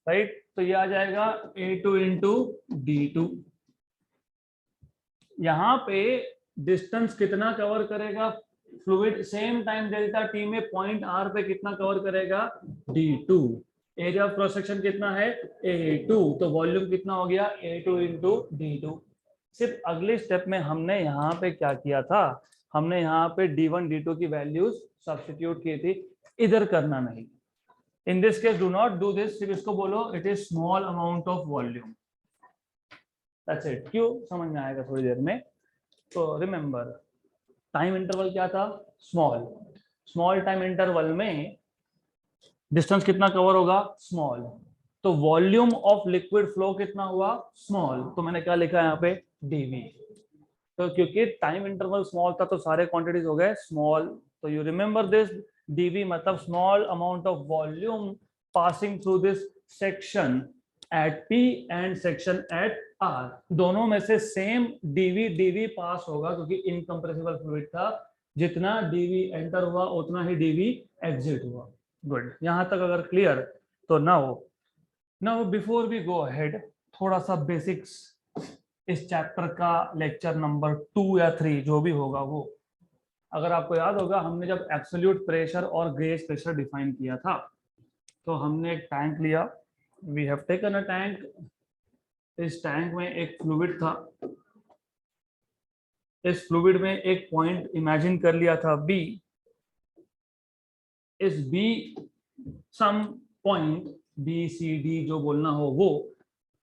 right, तो ये आ जाएगा a2 into d2। यहां पे डिस्टेंस कितना कवर करेगा fluid, same time delta T में पॉइंट आर पे कितना कवर करेगा, d2। Area of cross section कितना है, a2, तो वॉल्यूम कितना हो गया, a2 into d2। सिर्फ अगले स्टेप में हमने यहाँ पे क्या किया था, हमने यहाँ पे d1 d2 की वैल्यूज सब्स्टिट्यूट की थी, इधर करना नहीं। In this case do not do this, सिर्फ इसको बोलो it is small amount of volume, that's it. क्यों, समझ में आएगा थोड़ी देर में। तो रिमेंबर टाइम इंटरवल क्या था, स्मॉल, स्मॉल टाइम इंटरवल में डिस्टेंस कितना कवर होगा, स्मॉल, तो वॉल्यूम ऑफ लिक्विड फ्लो कितना हुआ, स्मॉल, तो मैंने क्या लिखा है यहाँ पे, dv। तो क्योंकि टाइम इंटरवल स्मॉल था तो सारे क्वांटिटीज हो गए स्मॉल, तो यू रिमेंबर दिस, dv मतलब small amount of volume passing through this section at p and section at r, दोनों में से सेम dv पास होगा, क्योंकि इनकम्प्रेसिबल फ्लूइड था, जितना dv एंटर हुआ उतना ही dv एग्जिट हुआ। गुड, यहां तक अगर क्लियर, तो now before we go ahead, थोड़ा सा बेसिक्स इस चैप्टर का लेक्चर नंबर 2 या 3 जो भी होगा वो, अगर आपको याद होगा हमने जब एब्सोल्यूट प्रेशर और गेज प्रेशर डिफाइन किया था, तो हमने एक टैंक लिया, we have taken a tank, इस टैंक में एक फ्लूइड था, इस फ्लूइड में एक पॉइंट इमेजिन कर लिया था B, इस B सम पॉइंट BCD जो बोलना हो वो,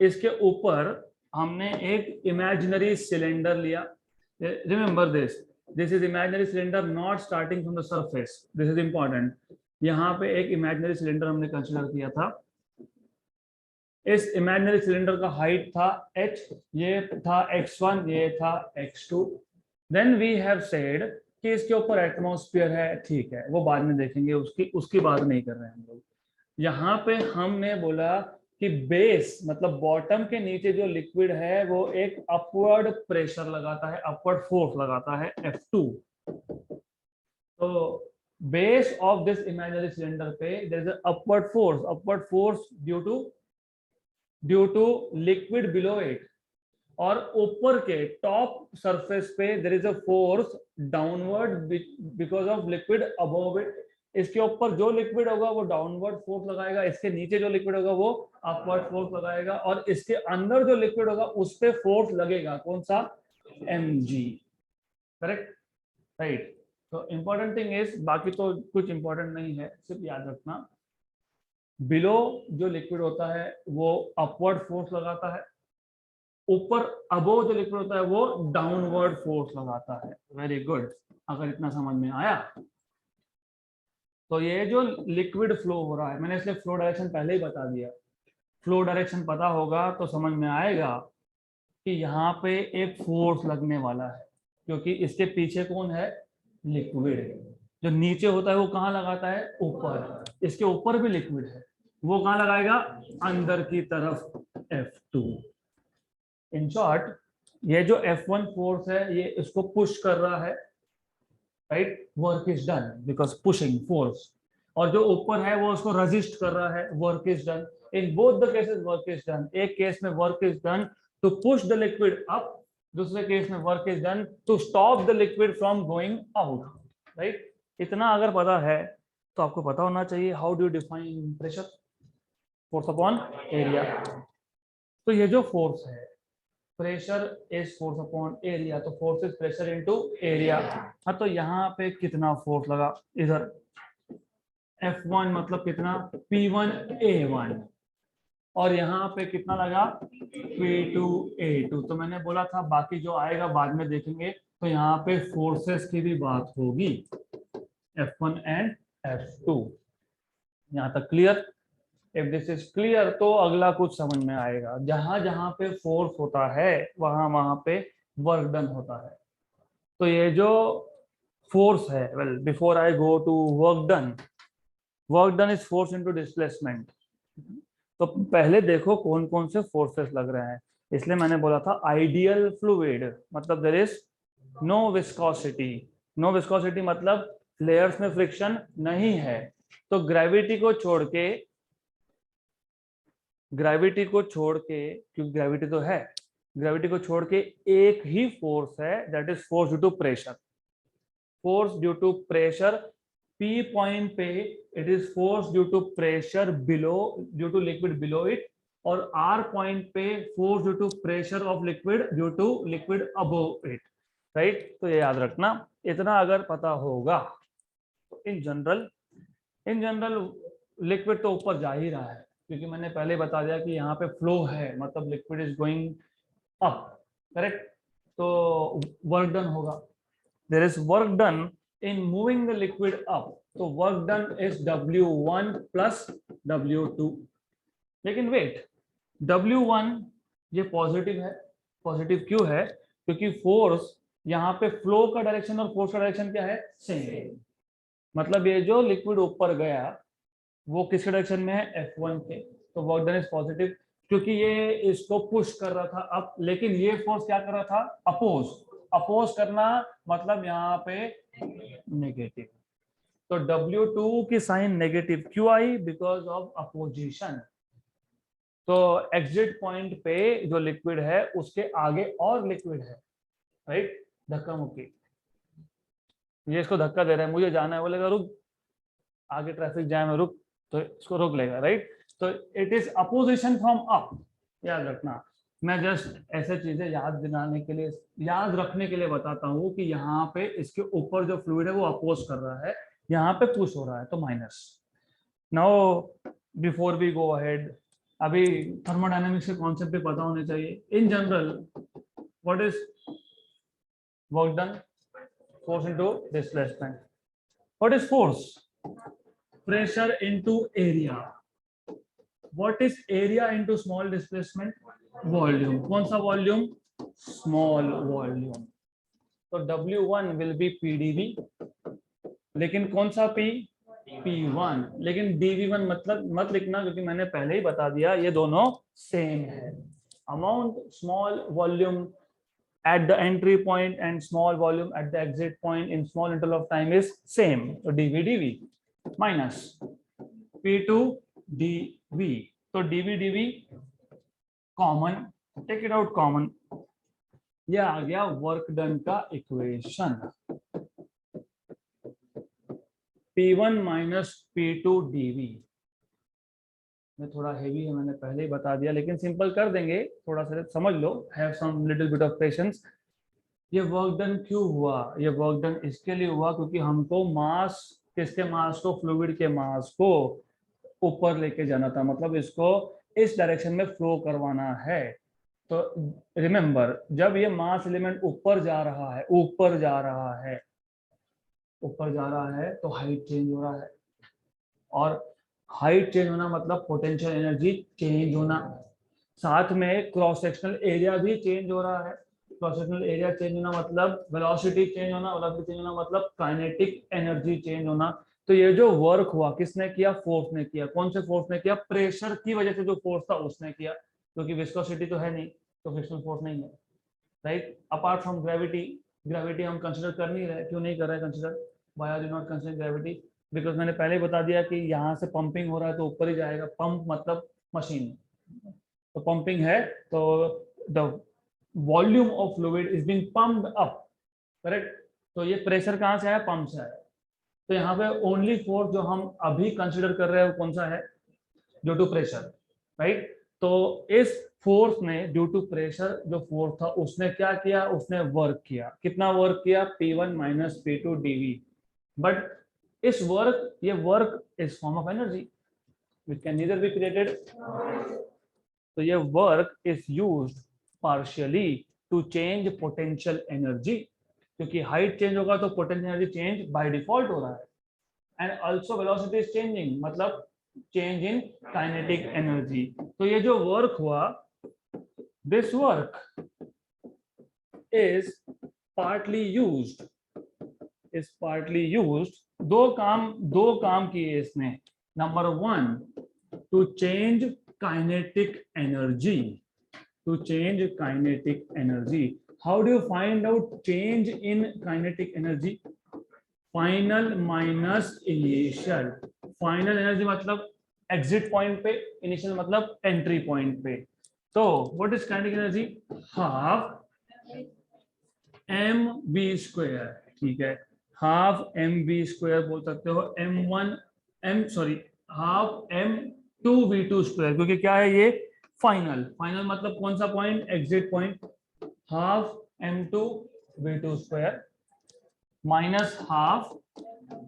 इसके ऊपर हमने एक इमेजिनरी सिलेंडर लिया। Remember this is imaginary cylinder not starting from the surface, this is important. यहाँ पे एक इमेजिनरी सिलेंडर हमने कंसिडर किया था, इस इमेजिनरी सिलेंडर का हाइट था h, ये था x1, ये था x2। Then we have said कि इसके ऊपर एटमॉस्फेयर है, ठीक है, वो बाद में देखेंगे, उसकी बात नहीं कर रहे हैं हम लोग। यहाँ पे हमने बोला कि बेस मतलब बॉटम के नीचे जो लिक्विड है वो एक अपवर्ड प्रेशर लगाता है, अपवर्ड फोर्स लगाता है F2। तो base of this imaginary cylinder पे there is upward force due to liquid below it, और ऊपर के टॉप सरफेस पे there is a force downward because of liquid above it, इसके ऊपर जो लिक्विड होगा वो डाउनवर्ड फोर्स लगाएगा, इसके नीचे जो लिक्विड होगा वो अपवर्ड फोर्स लगाएगा, और इसके अंदर जो लिक्विड होगा उस पे फोर्स लगेगा, कौन सा, mg, करेक्ट, राइट। तो इंपॉर्टेंट थिंग इज, बाकी तो कुछ इंपॉर्टेंट नहीं है, सिर्फ याद रखना बिलो जो लिक्विड होता है वो अपवर्ड फोर्स लगाता है, ऊपर अबोव जो लिक्विड होता है वो डाउनवर्ड फोर्स लगाता है। वेरी गुड, अगर इतना समझ में आया तो ये जो लिक्विड फ्लो हो रहा है, मैंने इसलिए फ्लो डायरेक्शन पहले ही बता दिया, फ्लो डायरेक्शन पता होगा तो समझ में आएगा कि यहाँ पे एक फोर्स लगने वाला है, क्योंकि इसके पीछे कौन है, लिक्विड। जो नीचे होता है वो कहाँ लगाता है, ऊपर, इसके ऊपर भी लिक्विड है, वो कहाँ लगाएगा, अंदर की तरफ, F2। इन शॉर्ट ये जो F1 फोर्स है ये इसको पुश कर रहा है, right, work is done because pushing force, और जो ऊपर है वो उसको रेजिस्ट कर रहा है, work is done. In both the cases work is done, एक केस में work is done to push the liquid up, दूसरे केस में work is done to stop the liquid from going out, right. इतना अगर पता है तो आपको पता होना चाहिए how do you define pressure, force upon area. तो ये जो फोर्स है, pressure is force upon area, तो force is pressure into area. हाँ, तो यहाँ पे कितना फोर्स लगा, इधर F1 मतलब कितना, P1A1, और यहाँ पे कितना लगा, P2A2। तो मैंने बोला था बाकी जो आएगा बाद में देखेंगे, तो यहाँ पे फोर्सेस की भी बात होगी, F1 एंड F2। यहाँ तक clear? If this is clear तो अगला कुछ समझ में आएगा। जहां जहां पे फोर्स होता है वहां वहां पे वर्क डन होता है। तो ये जो फोर्स है, well before I go to work done is force into displacement. तो पहले देखो कौन कौन से फोर्सेस लग रहे हैं। इसलिए मैंने बोला था आइडियल फ्लूइड मतलब there is no viscosity. No viscosity मतलब लेयर्स में फ्रिक्शन नहीं है। तो ग्रेविटी को छोड़ के, क्योंकि ग्रेविटी तो है, ग्रेविटी को छोड़ के एक ही फोर्स है, that is force due to pressure. Force due to pressure, P point पे it is force due to pressure below, due to liquid below it, और आर पॉइंट पे force due to pressure of liquid due to liquid above it, right. तो ये याद रखना, इतना अगर पता होगा तो इन जनरल लिक्विड तो ऊपर जा ही रहा है, क्योंकि मैंने पहले बता दिया कि यहाँ पे फ्लो है, मतलब liquid is going up, correct. तो वर्क डन होगा, there is work done in moving the liquid up, तो work done is W1 plus W2। लेकिन वेट, W1 ये पॉजिटिव है। पॉजिटिव क्यों है? क्योंकि फोर्स यहाँ पे फ्लो का डायरेक्शन और फोर्स का डायरेक्शन क्या है, सेम। मतलब ये जो लिक्विड ऊपर गया वो किस डायरेक्शन में है, F1 के, तो वर्क डन इज पॉजिटिव, क्योंकि ये इसको पुश कर रहा था अप, लेकिन ये फोर्स क्या कर रहा था, अपोज करना, मतलब यहाँ पे नेगेटिव। तो W2 की साइन नेगेटिव क्यों आई, बिकॉज ऑफ अपोजिशन। तो एग्जिट पॉइंट पे जो लिक्विड है उसके आगे और लिक्विड है, राइट, धक्का मुक्की, ये इसको धक्का दे रहा है, मुझे जाना है, बोलेगा रुक, आगे ट्रैफिक जैम है रुक, तो इसको रोक लेगा, राइट। तो it is opposition from up, याद रखना। मैं जस्ट ऐसे चीजें याद दिलाने के लिए, याद रखने के लिए बताता हूँ कि यहाँ पे इसके ऊपर जो फ्लूइड है वो अपोज कर रहा है, यहाँ पे पुश हो रहा है, तो minus. Now before we go ahead, अभी थर्मोडायनेमिक्स के कॉन्सेप्ट भी पता होने चाहिए। In general what is work done, force into displacement. What is force, pressure into area. What is area into small displacement, volume। कौन सा वॉल्यूम, स्मॉल वॉल्यूम। तो W1 will be PdV, लेकिन कौन सा P, P1, लेकिन dV1 मतलब मत लिखना, क्योंकि मैंने पहले ही बता दिया ये दोनों सेम है। Amount small volume at the entry point and small volume at the exit point in small interval of time is same, so dV dV minus P2 dV, तो dV dV common, take it out common, ये आ गया work done का equation. P1 minus P2 dV। में थोड़ा heavy है, मैंने पहले ही बता दिया, लेकिन सिंपल कर देंगे, थोड़ा सा समझ लो, have some little bit of patience. ये वर्क डन क्यों हुआ? ये वर्क डन इसके लिए हुआ क्योंकि हमको मास, किसके मास को? फ्लूइड के मास को ऊपर लेके जाना था, मतलब इसको इस डायरेक्शन में फ्लो करवाना है। तो रिमेंबर, जब ये मास एलिमेंट ऊपर जा रहा है, ऊपर जा रहा है, ऊपर जा रहा है, तो हाइट चेंज हो रहा है, और हाइट चेंज होना मतलब पोटेंशियल एनर्जी चेंज होना। साथ में क्रॉस सेक्शनल एरिया भी चेंज हो रहा है। क्रॉस सेक्शनल एरिया चेंज होना मतलब वेलोसिटी चेंज होना, वेलोसिटी चेंज होना मतलब काइनेटिक एनर्जी चेंज होना। तो ये जो वर्क हुआ किसने किया? फोर्स ने किया। कौन से फोर्स ने किया? प्रेशर की वजह से जो फोर्स था उसने किया, क्योंकि विस्कोसिटी तो है नहीं, तो फ्रिक्शनल फोर्स नहीं है, right. Apart from gravity, gravity हम कंसिडर कर नहीं रहे। क्यों नहीं कर रहे consider? Why are you not considering gravity? Because मैंने पहले ही बता दिया कि यहाँ से पंपिंग हो रहा है तो ऊपर ही जाएगा। पंप मतलब मशीन, तो पंपिंग है, तो the volume of fluid is being pumped up, correct. तो ये प्रेशर कहाँ से आया? पंप से आया। तो यहाँ पे ओनली फोर्स जो हम अभी कंसिडर कर रहे हैं वो कौन सा है? Due to pressure, right. तो इस फोर्स ने, ड्यू टू प्रेशर जो फोर्स था, उसने क्या किया? उसने वर्क किया। कितना वर्क किया? P1 minus P2 dV। But इस वर्क, ये work is form of energy which can neither be created। तो ये work is used partially to change potential energy, क्योंकि हाइट चेंज होगा तो potential energy change by default हो रहा है, and also velocity is changing, मतलब चेंज इन काइनेटिक एनर्जी। तो ये जो वर्क हुआ, this work is partly used, is partly used. दो काम किए इसने। Number one, to change kinetic energy, to change kinetic energy। How do you find out change in kinetic energy? Final minus initial। Final energy मतलब exit point पे, initial मतलब entry point पे। तो what is kinetic energy? half mv square, ठीक है, half mv square बोल सकते हो, हाफ m2v2 स्क्वायर, क्योंकि क्या है ये? फाइनल। फाइनल मतलब कौन सा point? Exit point. Half m2v2 square minus half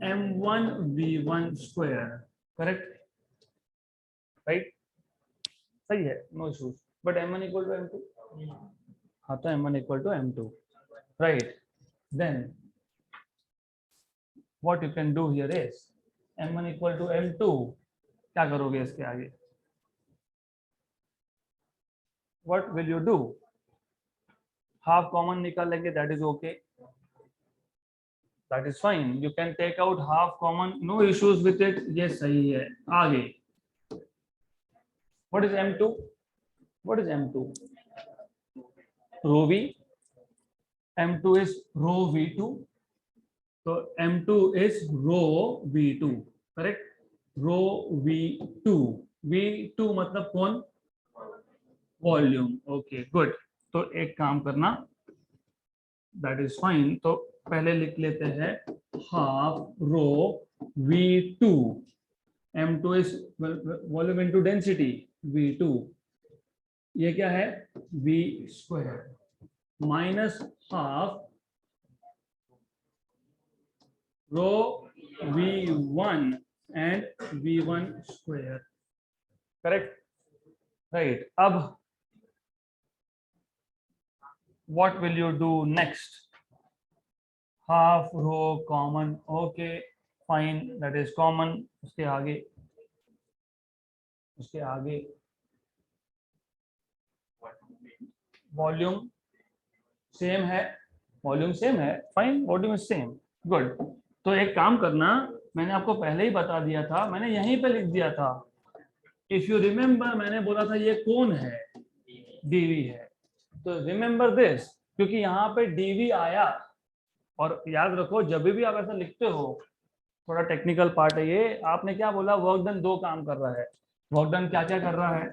m1v1 square, correct, right, सही है, no issues. But m1 equal to m2, हाँ, तो m1 equal to m2, right. Then what you can do here is m1 equal to m2, क्या करोगे इसके आगे? what will you do? half common निकाल लेंगे, that is okay, that is fine, you can take out half common, no issues with it, ये सही है। आगे what is m2? what is m2? rho v, m2 is rho v2, तो m2 is rho v2, correct, rho v2, v2 मतलब कौन? Volume, okay good. तो एक काम करना, दैट इज फाइन, तो पहले लिख लेते हैं half rho v2, m2 is volume into density v2, ये क्या है? v square minus half rho v1 and v1 square, correct, right. अब what will you do next? half row common, okay fine, that is common। उसके आगे volume same है, volume same है, fine, volume is same, good. तो एक काम करना, मैंने आपको पहले ही बता दिया था, मैंने यहीं पे लिख दिया था, इफ यू रिमेम्बर, मैंने बोला था ये कौन है? डीवी है। तो रिमेंबर दिस, क्योंकि यहाँ पे डीवी आया, और याद रखो जब भी आप ऐसा लिखते हो, थोड़ा टेक्निकल पार्ट है ये, आपने क्या बोला? वर्क डन दो काम कर रहा है। वर्क डन क्या क्या कर रहा है?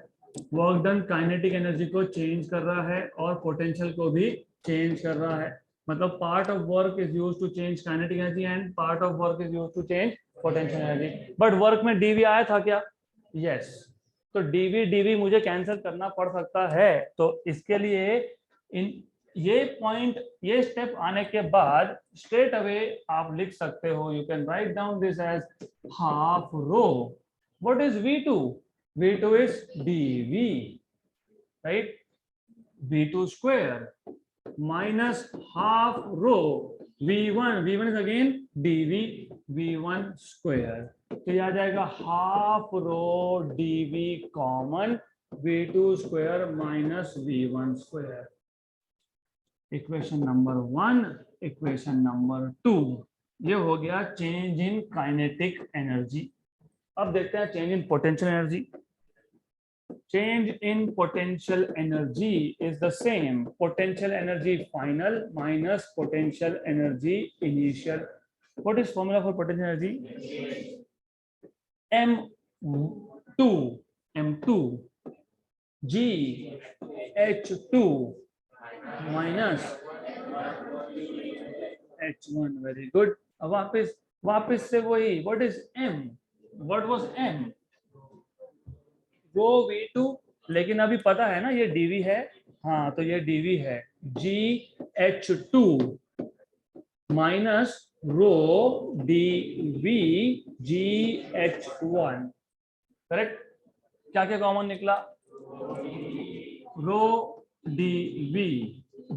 वर्क डन काइनेटिक एनर्जी को चेंज कर रहा है और पोटेंशियल को भी चेंज कर रहा है। मतलब part of work is used to change kinetic energy and part of work is used to change potential energy. But work में डीवी आया था क्या? यस। तो डीवी डीवी मुझे कैंसिल करना पड़ सकता है, तो इसके लिए इन ये पॉइंट, ये स्टेप आने के बाद स्ट्रेट अवे आप लिख सकते हो, you can write down this as half rho. What is V2? V2 is dV, right? V2 square minus half rho V1, V1 is again dV, V1 square। तो ये आ जाएगा half rho dV common V2 square minus V1 square। Equation number 1, equation number 2, ये हो गया change in kinetic energy. अब देखते हैं change in potential energy. Change in potential energy is the same potential energy final minus potential energy initial. What is formula for potential energy? M2 G H2 minus H1। Very good। अब वापस से वही, what is M? What was M? वो V2, लेकिन अभी पता है ना ये dV है, हाँ तो ये dV है GH2 माइनस रो dV GH1। करेक्ट? क्या क्या कॉमन निकला? रो dV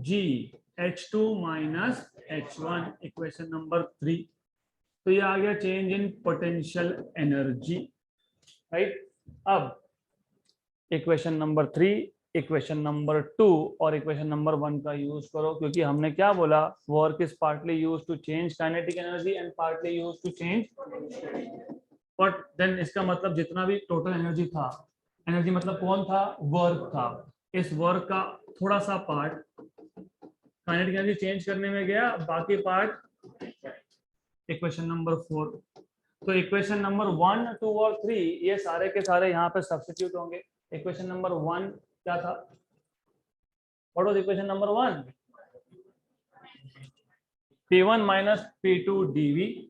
GH2 minus H1, equation number 3। तो ये आ गया change in potential energy, right? अब इक्वेशन नंबर 3, इक्वेशन नंबर 2 और इक्वेशन नंबर 1 का यूज करो, क्योंकि हमने क्या बोला, work is partly use to change kinetic energy and partly use to change, but then इसका मतलब जितना भी टोटल एनर्जी था, एनर्जी मतलब कौन था? वर्क था। इस वर्क का थोड़ा सा पार्ट काइनेटिक एनर्जी चेंज करने में गया, बाकी पार्ट इक्वेशन नंबर 4। तो इक्वेशन नंबर 1, 2 और 3 ये सारे के सारे यहाँ पे सब्स्टिट्यूट होंगे। इक्वेशन नंबर 1 क्या था? What was equation number 1? P1 minus P2 dV,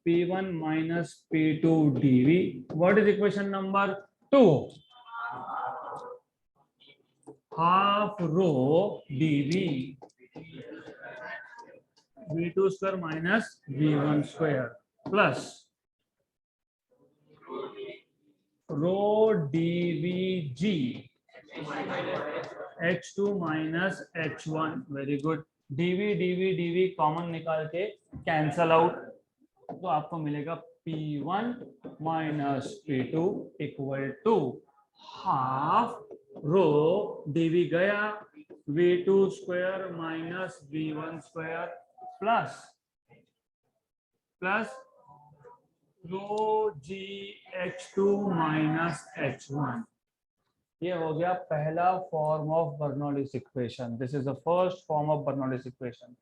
P1 minus P2 dV। What is equation number 2? Half rho dV V2 square minus V1 square plus rho dVg H2 minus H1। Very good. dV dV dV common निकाल के cancel out, तो आपको मिलेगा P1 minus P2 equal to half rho dV गया V2 square minus V1 square plus rho GH2 minus H1। ये हो गया पहला form of Bernoulli's equation. This is the first form of Bernoulli's equation.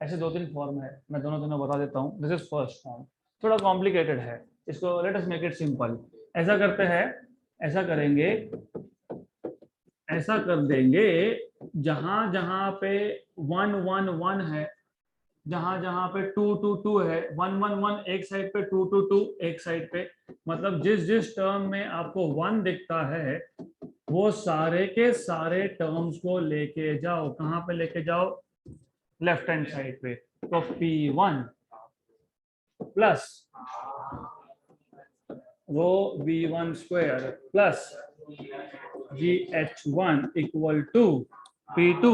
ऐसे 2-3 form है, मैं दोनों बता देता हूँ। दिस इज फर्स्ट फॉर्म, थोड़ा कॉम्प्लिकेटेड है, इसको let us make it simple. ऐसा करते हैं, ऐसा करेंगे, ऐसा कर देंगे, जहां जहां पे 1 1 1 है, जहां जहां पे 2 2 2 है, 1 1 1 एक साइड पे, 2 2 2 एक साइड पे, मतलब जिस जिस टर्म में आपको 1 दिखता है वो सारे के सारे टर्म्स को लेके जाओ। कहां पे लेके जाओ? लेफ्ट हैंड साइड पे। तो P1 plus rho V1 square plus GH1 equal to P2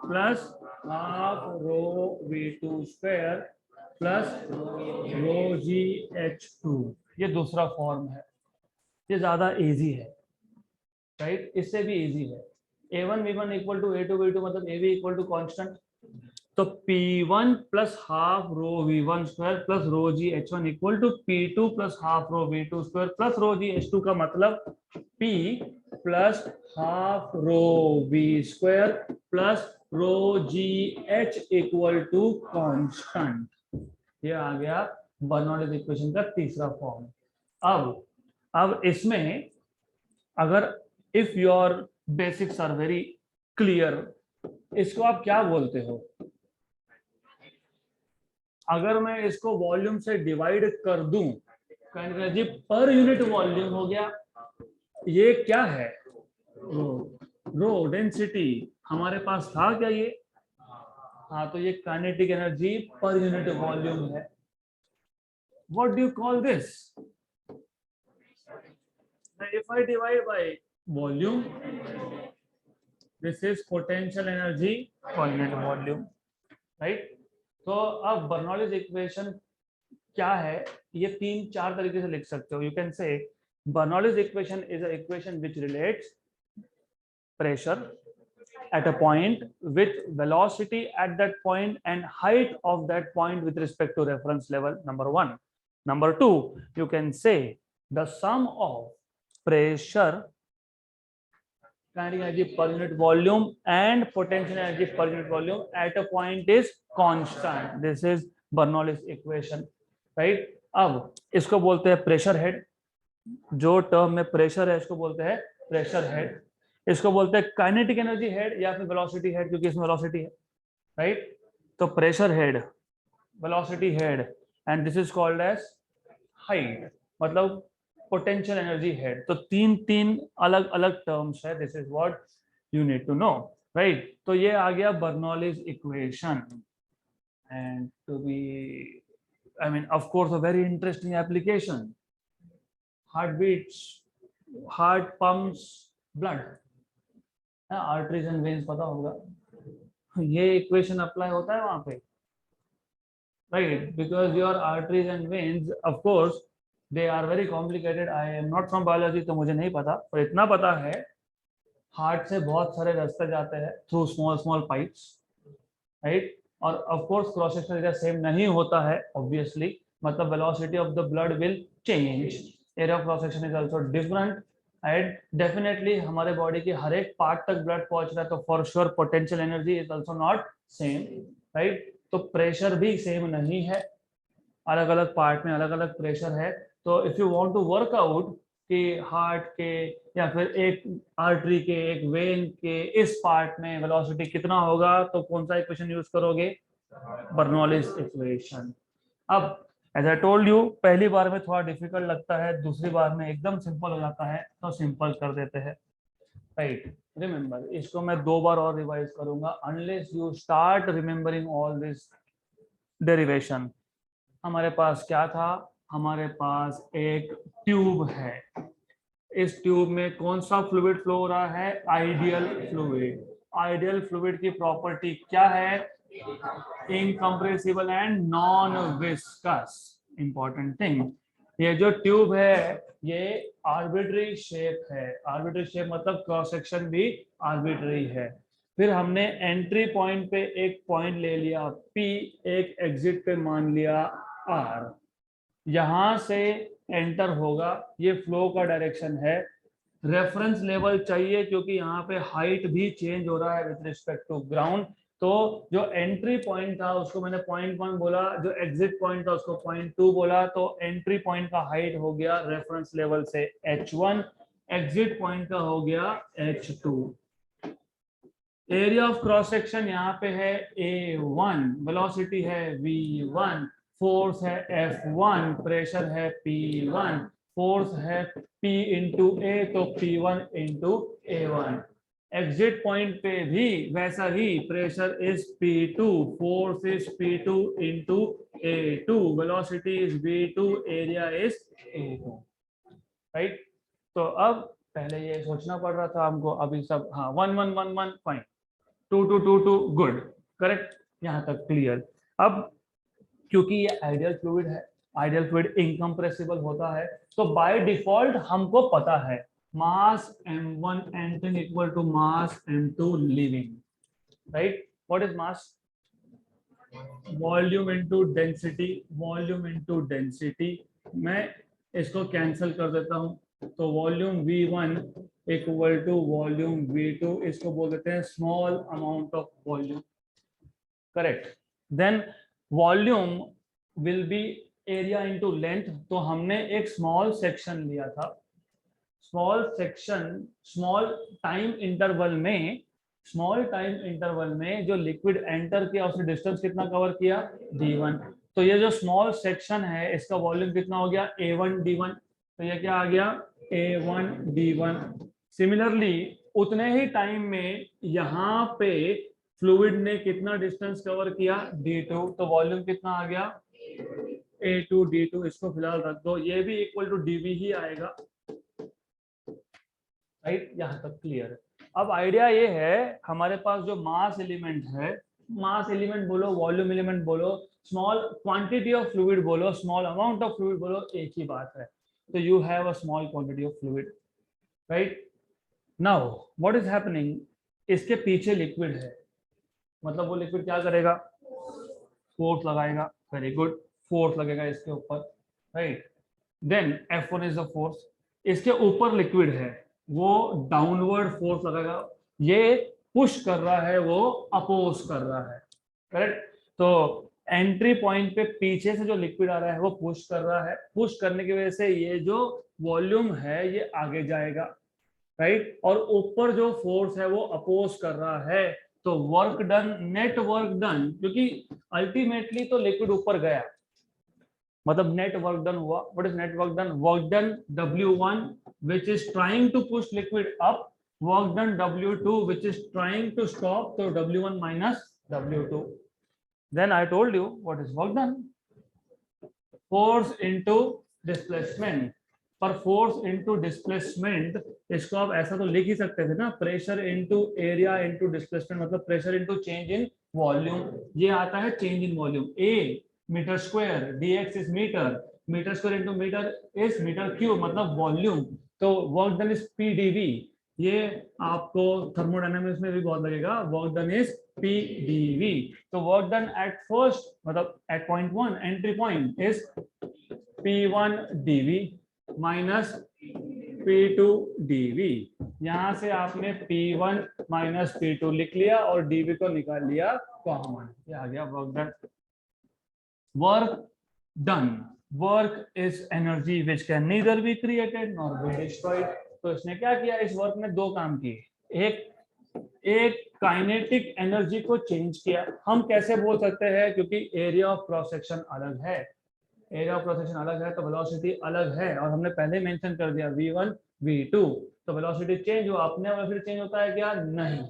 plus half rho V2 square plus rho GH2। ये दूसरा फॉर्म है, ये ज्यादा इजी है, राइट? इससे भी इजी है। A1 V1 equal to A2 V2 मतलब AB इक्वल टू कांस्टेंट। तो P1 plus half rho V1 square plus rho GH1 equal to P2 plus half rho V2 square plus rho GH2 का मतलब P plus half rho V square plus rho GH equal to constant. ये आ गया Bernoulli's equation का तीसरा form. अब इसमें अगर if your basics are very clear, इसको आप क्या बोलते हो? अगर मैं इसको वॉल्यूम से डिवाइड कर दूं, kinetic energy per unit volume हो गया। ये क्या है? रो डेंसिटी हमारे पास था क्या ये? हाँ, तो ये kinetic energy per unit volume है। What do you call this? If I divide by volume, this is potential energy per unit volume, right? तो अब बर्नौलीज इक्वेशन क्या है? ये 3-4 तरीके से लिख सकते हो। You can say Bernoulli's equation is a equation which relates pressure at a point with velocity at that point and height of that point with respect to reference level, number one. Number two, you can say the sum of pressure, kinetic energy per unit volume and potential energy per unit volume at a point is constant. This is Bernoulli's equation, right? अब इसको बोलते हैं pressure head. जो term में pressure है इसको बोलते हैं प्रेशर हेड। इसको बोलते हैं काइनेटिक एनर्जी हेड या फिर वेलोसिटी हेड, क्योंकि इसमें वेलोसिटी है, राइट? तो pressure head, velocity head, and this is called as height, मतलब पोटेंशियल एनर्जी हेड। तो तीन अलग अलग टर्म्स है। This is what you need to know, right? तो ये आ गया Bernoulli's equation, and to be I mean of course a very interesting application. Heart beats, heart pumps blood, arteries and veins पता होगा, ये इक्वेशन अप्लाई होता है वहां पे, right? Because your arteries and veins of course they are very complicated. I am not from biology, तो मुझे नहीं पता, पर इतना पता है हार्ट से बहुत सारे रास्ते जाते हैं through small small pipes, right? और of course cross section area same नहीं होता है ऑब्वियसली, मतलब velocity of the blood will change, area of cross section is also different, and definitely हमारे बॉडी के हर एक पार्ट तक ब्लड पहुंच रहा है, तो for sure potential energy is also not same, right? तो प्रेशर भी सेम नहीं है, अलग अलग पार्ट में अलग अलग प्रेशर है। तो if you want to work out कि हार्ट के या फिर एक आर्टरी के, एक वेन के इस पार्ट में वेलोसिटी कितना होगा, तो कौन सा इक्वेशन यूज करोगे? Bernoulli's equation. अब एज आई टोल्ड यू, पहली बार में थोड़ा डिफिकल्ट लगता है, दूसरी बार में एकदम सिंपल हो जाता है, तो सिंपल कर देते हैं, राइट? रिमेंबर, इसको मैं 2 बार और रिवाइज करूंगा, unless you start remembering all this derivation. हमारे पास क्या था? हमारे पास एक ट्यूब है। इस ट्यूब में कौन सा फ्लूइड फ्लो हो रहा है? Ideal fluid. आइडियल फ्लूइड की प्रॉपर्टी क्या है? Incompressible and non viscous. Important thing, ये जो ट्यूब है ये आर्बिट्री शेप है। आर्बिट्री शेप मतलब क्रॉस सेक्शन भी आर्बिट्री है। फिर हमने एंट्री पॉइंट पे एक पॉइंट ले लिया P, एक एग्जिट पे मान लिया R, यहां से एंटर होगा, ये फ्लो का डायरेक्शन है। रेफरेंस लेवल चाहिए क्योंकि यहाँ पे हाइट भी चेंज हो रहा है विद रिस्पेक्ट टू ग्राउंड। तो जो एंट्री पॉइंट था उसको मैंने 0.1 बोला, जो एग्जिट पॉइंट था उसको 0.2 बोला, तो एंट्री पॉइंट का हाइट हो गया रेफरेंस लेवल से h1, एग्जिट पॉइंट का हो गया h2। Area of cross section यहाँ पे है A1, वेलोसिटी है V1, फोर्स है F1, प्रेशर है P1, फोर्स है P इंटू A, तो P1 into A1। Exit point पे भी वैसा ही, pressure is P2, force is P2 into A2, velocity is V2, area is A2, right? तो अब पहले ये सोचना पड़ रहा था हमको, अभी सब हाँ 1 1 1 1 फाइन, 2 2 2 2 गुड, करेक्ट, यहाँ तक क्लियर। अब क्योंकि ये आइडियल फ्लूइड है, आइडियल फ्लूइड इनकम्प्रेसिबल होता है, तो बाय डिफॉल्ट हमको पता है mass m1 entering equal to mass m2 leaving, right? What is mass? Volume into density, volume into density. मैं इसको कैंसिल कर देता हूं, तो volume V1 equal to volume V2, इसको बोल देते हैं small amount of volume, correct? Then volume will be area into length, तो हमने एक स्मॉल सेक्शन लिया था, small section, small time interval में, स्मॉल टाइम इंटरवल में जो लिक्विड एंटर किया उसने डिस्टेंस कितना कवर किया? d1। तो ये जो स्मॉल सेक्शन है इसका वॉल्यूम कितना हो गया A1D1, तो ये क्या आ गया A1D1। सिमिलरली उतने ही टाइम में यहाँ पे फ्लूइड ने कितना डिस्टेंस कवर किया D2, तो वॉल्यूम कितना आ गया A2D2। इसको फिलहाल रख दो, ये भी इक्वल टू dV ही आएगा, राइट। यहाँ तक क्लियर है। अब आइडिया ये है, हमारे पास जो मास एलिमेंट है, मास एलिमेंट बोलो, वॉल्यूम एलिमेंट बोलो, स्मॉल क्वांटिटी ऑफ फ्लूइड बोलो, स्मॉल अमाउंट ऑफ फ्लूइड बोलो, एक ही बात है। तो you have a small quantity of fluid, right. Now what is happening, इसके पीछे लिक्विड है, मतलब वो लिक्विड क्या करेगा, फोर्स लगाएगा, वेरी गुड, फोर्स लगेगा इसके ऊपर, right. Then F1 is the force, इसके ऊपर लिक्विड है, वो डाउनवर्ड फोर्स लगाएगा, ये पुश कर रहा है, वो अपोज कर रहा है, करेक्ट। तो एंट्री पॉइंट पे पीछे से जो लिक्विड आ रहा है वो पुश कर रहा है, पुश करने की वजह से ये जो वॉल्यूम है ये आगे जाएगा, राइट। और ऊपर जो फोर्स है वो अपोज कर रहा है, तो work done, net work done, क्योंकि अल्टीमेटली तो लिक्विड ऊपर गया, मतलब नेट वर्क डन हुआ। What is net work done, work done W1 which is trying to push liquid up, work done W2 which is trying to stop, so W1 minus W2। then I told you what is work done, force into displacement। पर force into displacement, इसको आप ऐसा तो लिख ही सकते थे ना, pressure into area into displacement, मतलब pressure into change in volume, ये आता है change in volume. A meter square, dx is meter, meter square into meter is meter cube, मतलब वॉल्यूम। तो वर्क डन इज PdV, ये आपको thermodynamics में भी बहुत लगेगा, वर्क डन इज PdV। तो वर्क डन एट फर्स्ट, मतलब eight point 1 entry point is P1 dV minus P2 dV। यहां से आपने P1 माइनस P2 लिख लिया और dV को निकाल लिया कॉमन, ये आ गया work done. Work done, work is energy which can neither be created nor be destroyed. तो इसने क्या किया, इस वर्क में दो काम किए, एक काइनेटिक एनर्जी को चेंज किया। हम कैसे बोल सकते हैं, क्योंकि एरिया ऑफ क्रॉस सेक्शन अलग है, एरिया ऑफ क्रॉस सेक्शन अलग है तो वेलोसिटी अलग है, और हमने पहले मेंशन कर दिया V1 V2, तो वेलोसिटी चेंज हुआ, अपने वेलोसिटी चेंज होता है क्या, नहीं।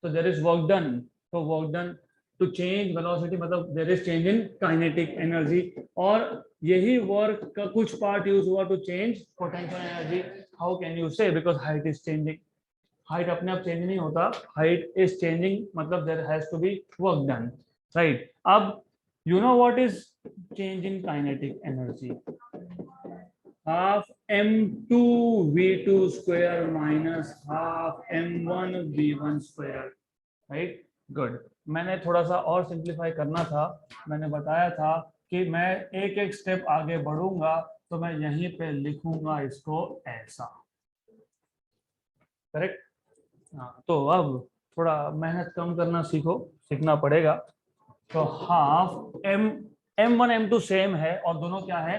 तो देयर इज वर्क डन, तो work done to change velocity, मतलब there is change in kinetic energy. और यही वर्क का कुछ पार्ट यूज हुआ to change potential energy. How can you say, because height is changing, height अपने आप change नहीं होता, हाइट इज चेंजिंग, मतलब there has to be work done, right. अब you know what is change in kinetic energy, half m2 v2 square minus half m1 v1 square, right। good, मैंने थोड़ा सा और सिंप्लीफाई करना था, मैंने बताया था कि मैं एक एक स्टेप आगे बढ़ूंगा, तो मैं यहीं पे लिखूंगा इसको ऐसा, करेक्ट। हाँ, तो अब थोड़ा मेहनत कम करना सीखना पड़ेगा। तो हाफ m1 m2 सेम है, और दोनों क्या है,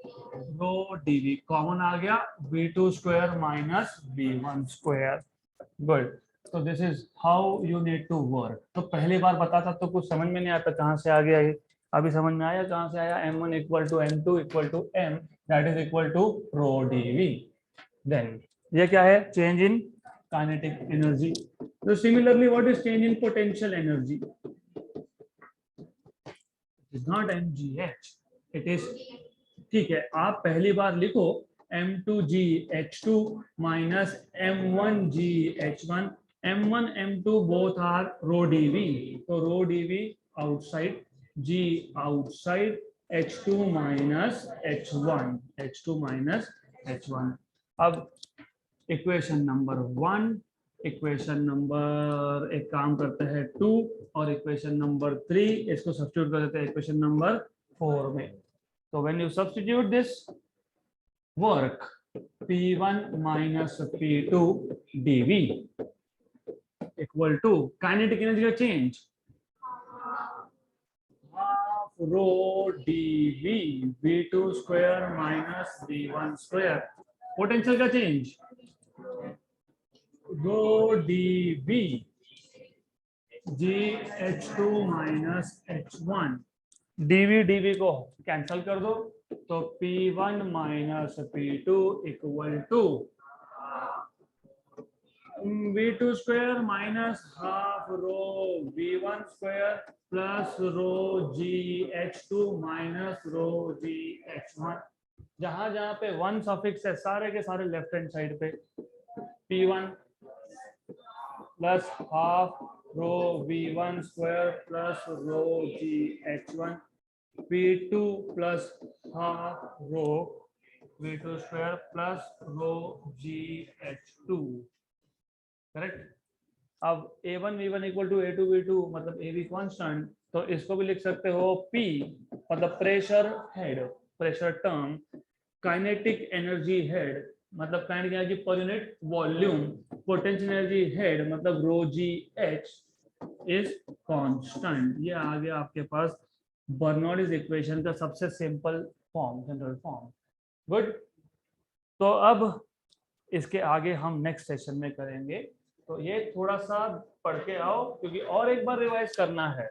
रो dV, कॉमन आ गया V2 square minus V1 square. Good, तो this is how you need to work. तो पहली बार बताता तो कुछ समझ में नहीं आता, कहाँ से आ गया ये, अभी समझ में आया कहाँ से आया, m1 equal to m2 equal to m, that is equal to rho dV। देन ये क्या है, चेंज इन काइनेटिक एनर्जी। तो similarly what is change in potential energy, is not mgh, it is, ठीक है, आप पहली बार लिखो m2gh2 minus m1gh1, m1 m2 both are rho dV, तो rho dV outside, g outside, h2 minus h1, h2 minus h1। अब equation number 1, equation number, एक काम करते हैं 2, और इक्वेशन नंबर 3 इसको सब्स्टिट्यूट कर देते हैं इक्वेशन नंबर 4 में। तो when you substitute this work P1 minus P2 dV equal to kinetic energy का change half rho dV V2 square minus V1 square, potential का change rho dV GH2 minus H1 D V D V को cancel कर दो, तो P1 minus P2 equal to V2 square minus half rho V1 square plus rho GH2 minus rho GH1। जहां जहां पे one suffix है सारे के सारे लेफ्ट हैंड साइड पे, P1 plus half rho V1 square plus rho GH1, P2 plus half rho V2 square plus rho GH2, correct. अब A1 V1 equal to A2 V2 मतलब A भी constant, तो इसको भी लिख सकते हो P मतलब pressure head, pressure term, kinetic energy head मतलब kinetic energy per unit volume, potential energy head मतलब rho G H is constant. ये आ गया आपके पास बर्नौलीज इक्वेशन का सबसे simple form, general form. Good. तो अब इसके आगे हम नेक्स्ट सेशन में करेंगे, तो ये थोड़ा सा पढ़ के आओ क्योंकि और एक बार रिवाइज करना है।